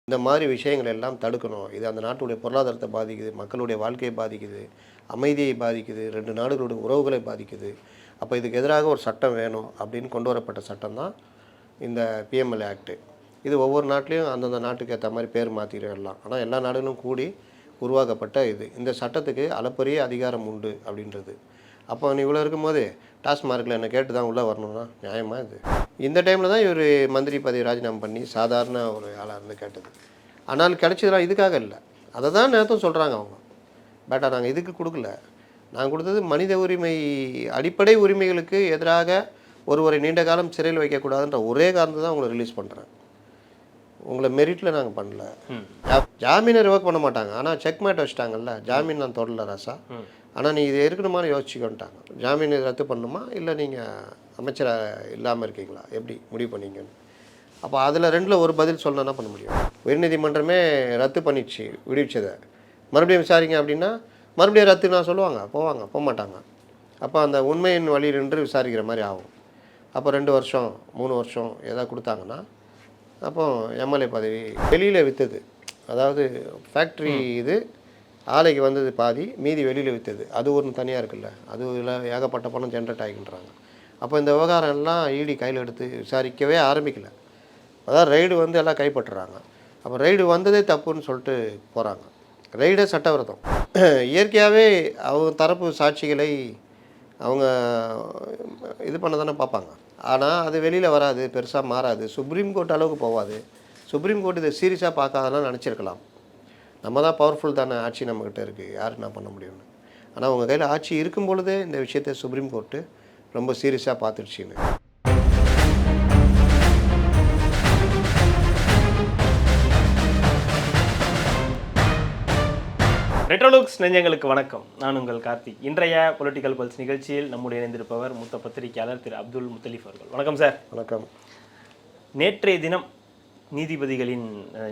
இந்த மாதிரி விஷயங்கள் எல்லாம் தடுக்கணும். இது அந்த நாட்டுடைய பொருளாதாரத்தை பாதிக்குது, மக்களுடைய வாழ்க்கையை பாதிக்குது, அமைதியை பாதிக்குது, 2 நாடுகளுடைய உறவுகளை பாதிக்குது. அப்போ இதுக்கு எதிராக ஒரு சட்டம் வேணும் அப்படின்னு கொண்டு வரப்பட்ட சட்டம் தான் இந்த பிஎம்எல்ஏ ஆக்ட்டு. இது ஒவ்வொரு நாட்டிலையும் அந்தந்த நாட்டுக்கு ஏற்ற மாதிரி பேர் மாற்றிடலாம். ஆனால் எல்லா நாடுகளும் கூடி உருவாக்கப்பட்ட இது. இந்த சட்டத்துக்கு அளப்பரிய அதிகாரம் உண்டு அப்படின்றது. அப்போ நீ இவ்வளோ இருக்கும்போது டாஸ்மார்க்கில் என்னை கேட்டு தான் உள்ளே வரணும்னா நியாயமா இது? இந்த டைமில் தான் இவர் மந்திரி பதவி ராஜினாமா பண்ணி சாதாரண ஒரு ஆளாக இருந்து கேட்டது. ஆனால் கிடைச்சதெல்லாம் இதுக்காக இல்லை. அதை தான் நேரத்தும் சொல்கிறாங்க அவங்க. பேட்டா நாங்கள் இதுக்கு கொடுக்கல. நாங்கள் கொடுத்தது மனித உரிமை, அடிப்படை உரிமைகளுக்கு எதிராக ஒருவரை நீண்ட காலம் சிறையில் வைக்கக்கூடாதுன்ற ஒரே காரணத்தை தான் உங்களை ரிலீஸ் பண்ணுறேன். உங்களை மெரிட்டில் நாங்கள் பண்ணல. ஜாமீனை ரிவோக் பண்ண மாட்டாங்க. ஆனால் செக்மேட் வச்சுட்டாங்கல்ல, ஜாமீன் நான் தொடரல ராசா, ஆனால் நீங்கள் இது இருக்கணுமான்னு யோசிச்சுக்கோன்ட்டாங்க. ஜாமீன் ரத்து பண்ணணுமா இல்லை நீங்கள் அமைச்சராக இல்லாமல் இருக்கீங்களா, எப்படி முடிவு பண்ணீங்கன்னு. அப்போ அதில் 2ல் ஒரு பதில் சொல்லணும். என்ன பண்ண முடியும்? உயர்நீதிமன்றமே ரத்து பண்ணிடுச்சு விடுவிச்சதை. மறுபடியும் விசாரிங்க அப்படின்னா மறுபடியும் ரத்து நான் சொல்லுவாங்க, போக மாட்டாங்க. அப்போ அந்த உண்மையின் வழி நின்று விசாரிக்கிற மாதிரி ஆகும். அப்போ 2 வருஷம் 3 வருஷம் ஏதாவது கொடுத்தாங்கன்னா அப்போ எம்எல்ஏ பதவி வெளியில் விற்றது. அதாவது ஃபேக்ட்ரி இது ஆலைக்கு வந்தது பாதி, மீதி வெளியில் விற்றது. அது ஒரு தனியாக இருக்குல்ல, அதுல ஏகப்பட்ட பணம் ஜென்ரேட் ஆகின்றாங்க. அப்போ இந்த விவகாரம் எல்லாம் இடி கையில் எடுத்து விசாரிக்கவே ஆரம்பிக்கல. அதான் ரைடு வந்து எல்லாம் கைப்பற்றுறாங்க. அப்போ ரைடு வந்ததே தப்புன்னு சொல்லிட்டு போகிறாங்க. ரைடே சட்டவிரோதம். இயற்கையாகவே அவங்க தரப்பு சாட்சிகளை அவங்க இது பண்ண தானே பார்ப்பாங்க. ஆனால் அது வெளியில் வராது, பெருசாக மாறாது, சுப்ரீம் கோர்ட் அளவுக்கு போகாது. சுப்ரீம் கோர்ட் இதை சீரியஸாக பார்க்காதெல்லாம் நினச்சிருக்கலாம். நம்ம தான் பவர்ஃபுல் தானே, ஆட்சி நம்மக்கிட்ட இருக்குது, யார் என்ன பண்ண முடியும்னு. ஆனால் உங்கள் கையில் ஆட்சி இருக்கும் பொழுதே இந்த விஷயத்தை சுப்ரீம் கோர்ட்டு ரொம்ப சீரியஸாக பார்த்துடுச்சின்னு. ரெட்ரோலுக்ஸ் நெஞ்சங்களுக்கு வணக்கம். நான் உங்கள் கார்த்திக். இன்றைய பொலிட்டிக்கல் பல்ஸ் நிகழ்ச்சியில் நம்முடைய இணைந்திருப்பவர் மூத்த பத்திரிகையாளர் திரு அப்துல் முத்தலீஃப் அவர்கள். வணக்கம் சார். வணக்கம். நேற்றைய தினம்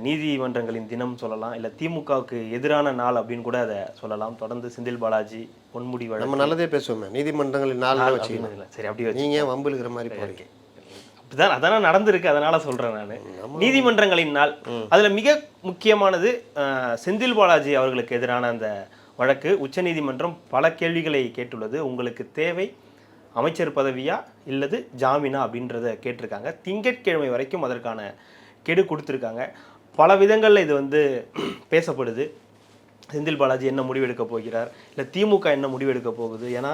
நீதிமன்றங்களின் தினம் சொல்லலாம், இல்லை திமுகவுக்கு எதிரான நாள் அப்படின்னு கூட அதை சொல்லலாம். தொடர்ந்து செந்தில் பாலாஜி பொன்முடி வழக்கு, நம்ம நல்லதே பேசுவோமே, நீதிமன்றங்களின் நாள் வச்சுக்கலாம். சரி, அப்படியே நீங்கள் வம்புலுக்கிற மாதிரி போகிறீங்க. அப்படிதான் அதான நடந்திருக்கு, அதனால சொல்றேன் நான். நீதிமன்றங்களின் நாள், அதுல மிக முக்கியமானது செந்தில் பாலாஜி அவர்களுக்கு எதிரான அந்த வழக்கு. உச்சநீதிமன்றம் பல கேள்விகளை கேட்டுள்ளது. உங்களுக்கு தேவை அமைச்சர் பதவியா இல்லது ஜாமீனா அப்படின்றத கேட்டிருக்காங்க. திங்கட்கிழமை வரைக்கும் அதற்கான கெடு கொடுத்துருக்காங்க. பல விதங்களில் இது வந்து பேசப்படுது. செந்தில் பாலாஜி என்ன முடிவெடுக்க போகிறார், இல்லை திமுக என்ன முடிவெடுக்க போகுது. ஏன்னா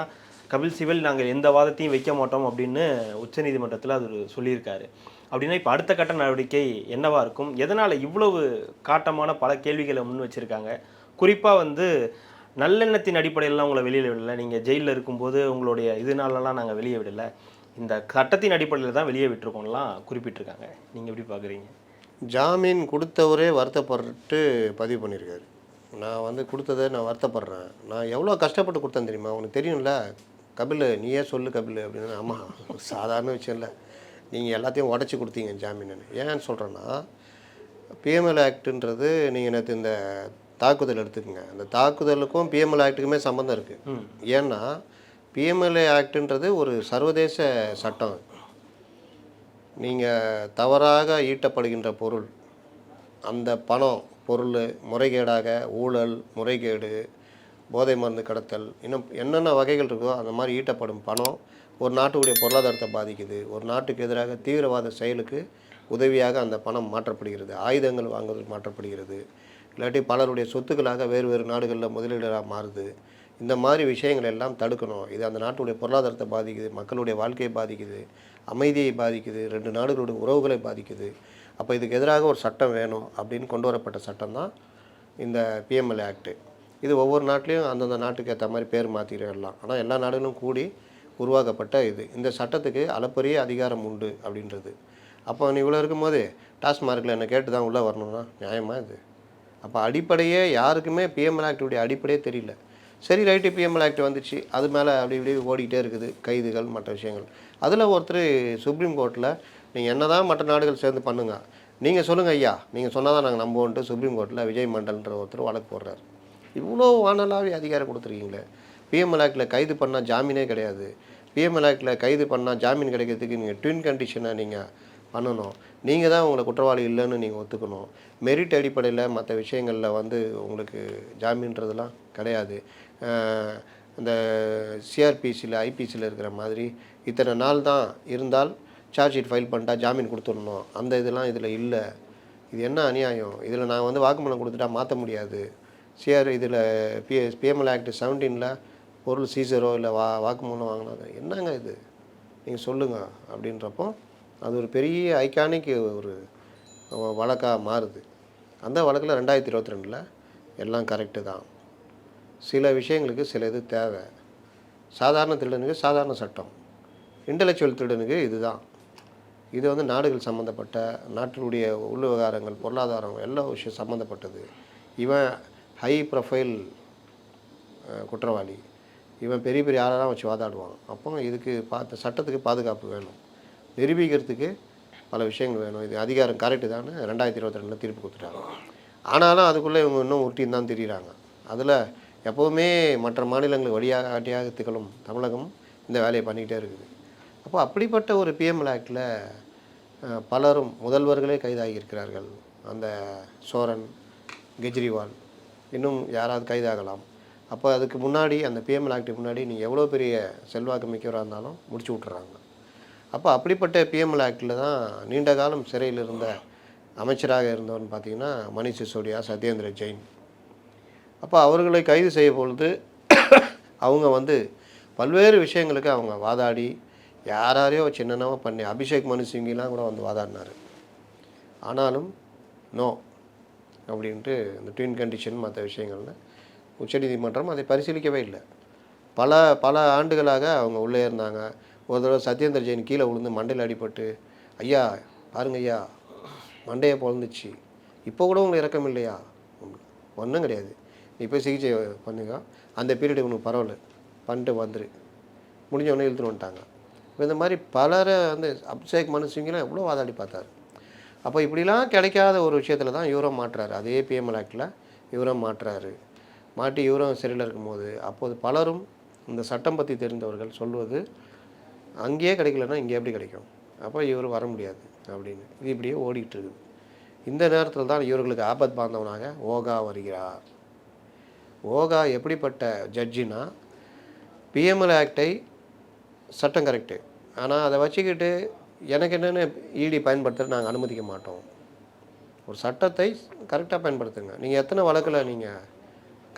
கபில் சிபல் நாங்கள் எந்த வாதத்தையும் வைக்க மாட்டோம் அப்படின்னு உச்சநீதிமன்றத்தில் அது சொல்லியிருக்காரு. அப்படின்னா இப்போ அடுத்த கட்ட நடவடிக்கை என்னவாக இருக்கும், எதனால் இவ்வளவு காட்டமான பல கேள்விகளை முன் வச்சுருக்காங்க. குறிப்பாக வந்து நல்லெண்ணத்தின் அடிப்படையிலலாம் உங்களை வெளியில் விடலை, நீங்கள் ஜெயிலில் இருக்கும்போது உங்களுடைய இதனாலலாம் நாங்கள் வெளியே விடலை, இந்த சட்டத்தின் அடிப்படையில் தான் வெளியே விட்டுருக்கோம்லாம் குறிப்பிட்டிருக்காங்க. நீங்கள் எப்படி பார்க்குறீங்க? ஜாமீன் கொடுத்தவரே வருத்தப்பட்டு பதிவு பண்ணியிருக்காரு. நான் வந்து கொடுத்ததை நான் வருத்தப்படுறேன், நான் எவ்வளோ கஷ்டப்பட்டு கொடுத்தேன் தெரியுமா, உனக்கு தெரியும்ல கபில், நீயே சொல்லு கபில் அப்படின்னு. ஆமாம், சாதாரண விஷயம் இல்லை, நீங்கள் எல்லாத்தையும் உடச்சி கொடுத்தீங்க ஜாமீன்னு. ஏன்னு சொல்கிறேன்னா, பிஎம்எல்ஏ ஆக்டுன்றது நீங்கள் நேற்று இந்த தாக்குதல் எடுத்துக்கோங்க, அந்த தாக்குதலுக்கும் பிஎம்எல்ஏ ஆக்டுக்குமே சம்மந்தம் இருக்குது. ஏன்னா பிஎம்எல்ஏ ஆக்டுன்றது ஒரு சர்வதேச சட்டம். நீங்கள் தவறாக ஈட்டப்படுகின்ற பொருள், அந்த பணம் பொருள் முறைகேடாக ஊழல், முறைகேடு, போதை மருந்து கடத்தல், இன்னும் என்னென்ன வகைகள் இருக்கோ அந்த மாதிரி ஈட்டப்படும் பணம் ஒரு நாட்டுடைய பொருளாதாரத்தை பாதிக்குது. ஒரு நாட்டுக்கு எதிராக தீவிரவாத செயலுக்கு உதவியாக அந்த பணம் மாற்றப்படுகிறது, ஆயுதங்கள் வாங்குவதற்கு மாற்றப்படுகிறது, இல்லாட்டி பலருடைய சொத்துக்களாக வேறு நாடுகளில் முதலீடாக மாறுது. இந்த மாதிரி விஷயங்கள் எல்லாம் தடுக்கணும். இது அந்த நாட்டுடைய பொருளாதாரத்தை பாதிக்குது, மக்களுடைய வாழ்க்கையை பாதிக்குது, அமைதியை பாதிக்குது, 2 நாடுகளுடைய உறவுகளை பாதிக்குது. அப்போ இதுக்கு எதிராக ஒரு சட்டம் வேணும் அப்படின்னு கொண்டு வரப்பட்ட சட்டம் தான் இந்த பிஎம்எல்ஏ ஆக்ட்டு. இது ஒவ்வொரு நாட்டிலையும் அந்தந்த நாட்டுக்கு ஏற்ற மாதிரி பேர் மாற்றிடலாம். ஆனால் எல்லா நாடுகளும் கூடி உருவாக்கப்பட்ட இது. இந்த சட்டத்துக்கு அளப்பரிய அதிகாரம் உண்டு அப்படின்றது. அப்போ நீ இவ்வளோ இருக்கும்போது டாஸ்மார்க்கில் என்னை கேட்டு தான் உள்ளே வரணும்னா நியாயமா இது? அப்போ அடிப்படையே யாருக்குமே பிஎம்எல்ஏ ஆக்டுடைய அடிப்படையே தெரியல. சரி, ரைட்டு, பிஎம்எல்ஏ ஆக்ட் வந்துச்சு, அது மேலே அப்படி இப்படி ஓடிக்கிட்டே இருக்குது, கைதுகள் மற்ற விஷயங்கள். அதில் ஒருத்தர் சுப்ரீம் கோர்ட்டில் நீங்கள் என்ன தான் மற்ற நாடுகள் சேர்ந்து பண்ணுங்க, நீங்கள் சொல்லுங்கள் ஐயா, நீங்கள் சொன்னால் தான் நாங்கள் நம்புவோன்ட்டு சுப்ரீம் கோர்ட்டில் விஜய் மண்டல்ன்ற ஒருத்தர் வழக்கு போடுறார். இவ்வளோ வானலாவே அதிகாரம் கொடுத்துருக்கீங்களே. பிஎம்எல்ஏ ஆக்டில் கைது பண்ணால் ஜாமீனே கிடையாது. பிஎம்எல்ஏ ஆக்டில் கைது பண்ணால் ஜாமீன் கிடைக்கிறதுக்கு நீங்கள் ட்வின் கண்டிஷனை நீங்கள் பண்ணணும். நீங்கள் தான் உங்களை குற்றவாளி இல்லைன்னு நீங்கள் ஒத்துக்கணும். மெரிட் அடிப்படையில் மற்ற விஷயங்களில் வந்து உங்களுக்கு ஜாமீன்றதெல்லாம் கிடையாது. இந்த சிஆர்பிசியில் ஐபிசியில் இருக்கிற மாதிரி இத்தனை நாள் தான் இருந்தால் சார்ஜ் ஷீட் ஃபைல் பண்ணிட்டா ஜாமீன் கொடுத்துடணும். அந்த இதெல்லாம் இதில் இல்லை. இது என்ன அநியாயம்? இதில் நான் வந்து வாக்குமூலம் கொடுத்துட்டா மாற்ற முடியாது. இதில் பிஎம்எல் ஆக்ட் 17ல் பொருள் சீசரோ இல்லை வாக்குமூலம் வாங்கினாங்க. என்னங்க இது நீங்கள் சொல்லுங்கள் அப்படின்றப்போ அது ஒரு பெரிய ஐகானிக் ஒரு வழக்காக மாறுது. அந்த வழக்கில் 2022 எல்லாம் கரெக்டு தான். சில விஷயங்களுக்கு சில இது தேவை. சாதாரண திருடனுக்கு சாதாரண சட்டம், இன்டலெக்சுவல் திருடனுக்கு இதுதான். இது வந்து நாடுகள் சம்மந்தப்பட்ட நாட்டினுடைய உள் விவகாரங்கள், பொருளாதாரம், எல்லா விஷயம் சம்மந்தப்பட்டது. இவன் ஹை ப்ரொஃபைல் குற்றவாளி, இவன் பெரிய பெரிய ஆளெல்லாம் வச்சு வாதாடுவான். அப்போ இதுக்கு சட்டத்துக்கு பாதுகாப்பு வேணும், நிரூபிக்கிறதுக்கு பல விஷயங்கள் வேணும். இது அதிகாரம் கரெக்டு தான் 2022 தீர்ப்பு கொடுத்துட்டாங்க. ஆனாலும் அதுக்குள்ளே இவங்க இன்னும் உருட்டின்னு தான் திரிகிறாங்க. அதில் எப்போவுமே மற்ற மாநிலங்களுக்கு வழிகாட்டியாக திகழும் தமிழகம் இந்த வேலையை பண்ணிக்கிட்டே இருக்குது. அப்போ அப்படிப்பட்ட ஒரு பிஎம்எல் ஆக்டில் பலரும் முதல்வர்களே கைதாகியிருக்கிறார்கள். அந்த சோரன், கெஜ்ரிவால், இன்னும் யாராவது கைதாகலாம். அப்போ அதுக்கு முன்னாடி அந்த பிஎம்எல் ஆக்டுக்கு முன்னாடி நீங்கள் எவ்வளோ பெரிய செல்வாக்கு மிக்கவராக இருந்தாலும் முடிச்சு விட்டுறாங்க. அப்போ அப்படிப்பட்ட பிஎம்எல் ஆக்டில் தான் நீண்ட காலம் சிறையில் இருந்த அமைச்சராக இருந்தவர்னு பார்த்தீங்கன்னா மணிஷ் சிசோடியா, சத்யேந்திர ஜெயின். அப்போ அவர்களை கைது செய்ய பொழுது அவங்க வந்து பல்வேறு விஷயங்களுக்கு அவங்க வாதாடி யாரையோ சின்னனவோ பண்ணி அபிஷேக் மனு சிங்கிலாம் கூட வந்து வாதாடினார். ஆனாலும் நோ அப்படின்ட்டு இந்த ட்வின் கண்டிஷன் மற்ற விஷயங்கள்ல உச்சநீதிமன்றம் அதை பரிசீலிக்கவே இல்லை. பல ஆண்டுகளாக அவங்க உள்ளே இருந்தாங்க. ஒரு தடவை சத்யேந்திர ஜெயின் கீழே விழுந்து மண்டையில் அடிபட்டு, ஐயா பாருங்க ஐயா மண்டையை பொழந்துச்சு, இப்போ கூட உங்களுக்கு இறக்கம் இல்லையா? ஒன்றும் கிடையாது, நீ போய் சிகிச்சை பண்ணுங்க, அந்த பீரியடு உனக்கு பரவாயில்ல பண்ணிட்டு வந்துரு, முடிஞ்சவொடனே இழுத்துட்டு வந்துட்டாங்க. இப்போ இந்த மாதிரி பலரை வந்து அபிஷேக் மனு சிங்கெலாம் எவ்வளோ வாதாடி பார்த்தார். அப்போ இப்படிலாம் கிடைக்காத ஒரு விஷயத்தில் தான் இவரும் மாட்டுறாரு. அதே பிஎம்எல் ஆக்டில் இவரும் மாட்டுறாரு. மாட்டி இவரும் சிறையில் இருக்கும்போது அப்போது பலரும் இந்த சட்டம் பற்றி தெரிந்தவர்கள் சொல்வது அங்கேயே கிடைக்கலன்னா இங்கே எப்படி கிடைக்கும், அப்போ இவர் வர முடியாது அப்படின்னு இது இப்படியே ஓடிக்கிட்டு இருக்குது. இந்த நேரத்தில் தான் இவர்களுக்கு ஆபத் பாந்தவனாக ஓகா வருகிறார். ஓகா எப்படிப்பட்ட ஜட்ஜினா, பிஎம்எல் ஆக்டை சட்டம் கரெக்டு, ஆனால் அதை வச்சுக்கிட்டு எனக்கு என்னென்னு இடி பயன்படுத்துறது நாங்கள் அனுமதிக்க மாட்டோம். ஒரு சட்டத்தை கரெக்டாக பயன்படுத்துங்க. நீங்கள் எத்தனை வழக்கில் நீங்கள்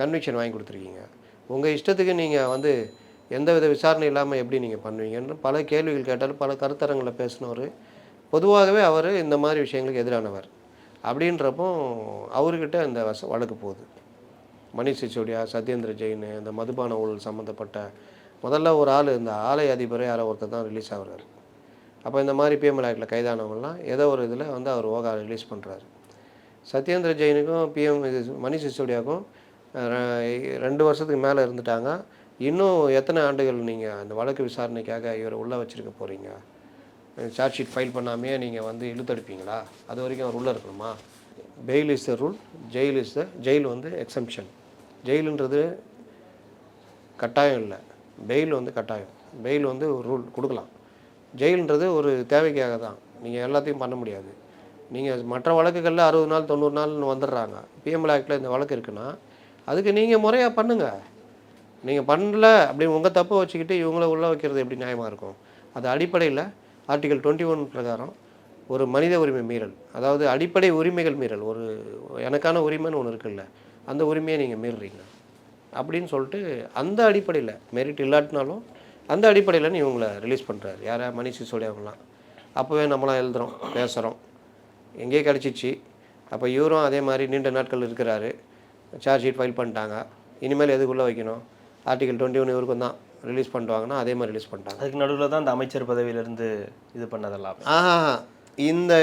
கன்விக்ஷன் வாங்கி கொடுத்துருக்கீங்க? உங்கள் இஷ்டத்துக்கு நீங்கள் வந்து எந்த வித விசாரணை இல்லாமல் எப்படி நீங்கள் பண்ணுவீங்கன்னு பல கேள்விகள் கேட்டாலும் பல கருத்தரங்களில் பேசினவர். பொதுவாகவே அவர் இந்த மாதிரி விஷயங்களுக்கு எதிரானவர். அப்படின்றப்போ அவர்கிட்ட இந்த வழக்கு போகுது. மணிஷ் சிசோடியா, சத்யேந்திர ஜெயின், இந்த மதுபான ஊழல் சம்மந்தப்பட்ட முதல்ல ஒரு ஆள், இந்த ஆலய அதிபரே யாரோ ஒருத்தர் தான் ரிலீஸ் ஆகிறாரு. அப்போ இந்த மாதிரி பிஎம்எல் ஆக்டில் கைதானவங்கலாம் ஏதோ ஒரு இதில் வந்து அவர் ஓகா ரிலீஸ் பண்ணுறாரு. சத்யேந்திர ஜெயினுக்கும் மணிஷ் சிசோடியாவுக்கும் 2 வருஷத்துக்கு மேலே இருந்துட்டாங்க. இன்னும் எத்தனை ஆண்டுகள் நீங்கள் அந்த வழக்கு விசாரணைக்காக இவரை உள்ளே வச்சுருக்க போகிறீங்க? சார்ஜ் ஷீட் ஃபைல் பண்ணாமையே நீங்கள் வந்து இழுத்தடிப்பீங்களா? அது வரைக்கும் அவர் உள்ளே இருக்கணுமா? Fail is the rule, jail வந்து எக்ஸம்ஷன். ஜெயிலுன்றது கட்டாயம் இல்லை, பெயில் வந்து கட்டாயம். பெயில் வந்து ஒரு ரூல் கொடுக்கலாம். ஜெயிலுன்றது ஒரு தேவைக்காக தான். நீங்கள் எல்லாத்தையும் பண்ண முடியாது. நீங்கள் மற்ற வழக்குகளில் 60 நாள் 90 நாள்னு வந்துடுறாங்க. பிஎம்எல் ஆக்டில் இந்த வழக்கு இருக்குன்னா அதுக்கு நீங்கள் முறையாக பண்ணுங்கள். நீங்கள் பண்ணல அப்படின்னு உங்கள் தப்பை வச்சுக்கிட்டு இவங்கள உள்ளே வைக்கிறது எப்படி நியாயமாக இருக்கும்? அது அடிப்படையில் ஆர்டிகல் 21 பிரகாரம் ஒரு மனித உரிமை மீறல், அதாவது அடிப்படை உரிமைகள் மீறல். ஒரு எனக்கான உரிமைன்னு ஒன்று இருக்குல்ல, அந்த உரிமையை நீங்கள் மீறுறீங்க அப்படின்னு சொல்லிட்டு அந்த அடிப்படையில் மெரிட் இல்லாட்டினாலும் அந்த அடிப்படையில் இவங்களை ரிலீஸ் பண்ணுறாரு. யாரை? மணிஷ் சிசோடியாவெல்லாம். அப்போவே நம்மளாம் எழுதுகிறோம், பேசுகிறோம், எங்கேயே கிடச்சிச்சு. அப்போ இவரும் அதே மாதிரி நீண்ட நாட்கள் இருக்கிறாரு. சார்ஜ் ஷீட் ஃபைல் பண்ணிட்டாங்க, இனிமேல் எதுக்குள்ளே வைக்கணும்? ஆர்டிகல் 21 இவருக்கும் தான் ரிலீஸ் பண்ணிட்டாங்கன்னா அதே மாதிரி ரிலீஸ் பண்ணிட்டாங்க. அதுக்கு நடுவில் தான் இந்த அமைச்சர் பதவியிலேருந்து இது பண்ணதெல்லாம். இந்த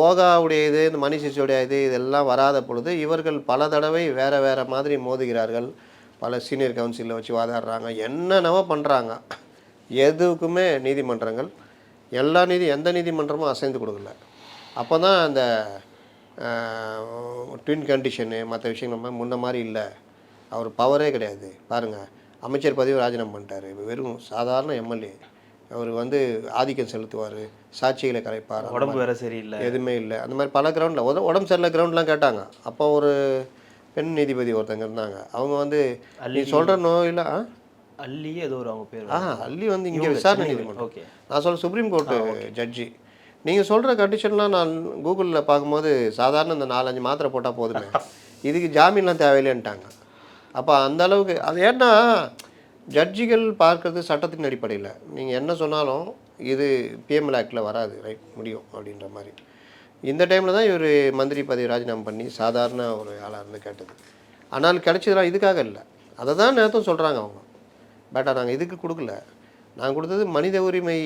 ஓகாவுடைய இது, இந்த மணிஷ் சிசோடியா இதெல்லாம் வராத பொழுது இவர்கள் பல தடவை வேறு மாதிரி மோதுகிறார்கள். பல சீனியர் கவுன்சிலில் வச்சு வாதாடுறாங்க, என்னென்னவோ பண்ணுறாங்க. எதுக்குமே நீதிமன்றங்கள் எந்த நீதிமன்றமும் அசைந்து கொடுக்கல. அப்போ தான் அந்த ட்வின் கண்டிஷனு மற்ற விஷயங்கள் நம்ம முன்ன மாதிரி இல்லை. அவர் பவரே கிடையாது. பாருங்கள், அமைச்சர் பதவி ராஜினாமா பண்ணிட்டார். வெறும் சாதாரண எம்எல்ஏ. அவர் வந்து ஆதிக்கம் செலுத்துவார், சாட்சிகளை கலைப்பார், உடம்பு வேற சரியில்லை. எதுவுமே இல்லை. அந்த மாதிரி பல கிரவுண்டில் உடம்பு சரியில்லை கிரவுண்ட்லாம் கேட்டாங்க. அப்போ ஒரு பெண் நீதிபதி ஒருத்தங்க இருந்தாங்க. அவங்க வந்து நீ சொல்கிற நோயில் அல்லி ஏதோ ஒரு அவங்க பேர். அல்லி வந்து இங்கே விசாரணை நீதிமன்றம். ஓகே. நான் சொல்ல சுப்ரீம் கோர்ட்டு ஜட்ஜி. நீங்கள் சொல்கிற கண்டிஷன்லாம் நான் கூகுளில் பார்க்கும்போது சாதாரண இந்த 4-5 மாத்திரை போட்டால் போதுமே, இதுக்கு ஜாமீன்லாம் தேவையில்லைன்ட்டாங்க. அப்போ அந்த அளவுக்கு அது ஏன்னா ஜட்ஜிகள் பார்க்குறது சட்டத்தின் அடிப்படையில். நீங்கள் என்ன சொன்னாலும் இது பிஎம்எல் ஆக்டில் வராது, ரைட் முடியும் அப்படின்ற மாதிரி. இந்த டைமில் தான் இவர் மந்திரி பதவி ராஜினாமா பண்ணி சாதாரண ஒரு ஆளாக இருந்து கேட்டது. ஆனால் கிடைச்சதெல்லாம் இதுக்காக இல்லை, அதை தான் நேரத்தும் சொல்கிறாங்க அவங்க. பட் நாங்கள் இதுக்கு கொடுக்கல, நாங்கள் கொடுத்தது மனித உரிமை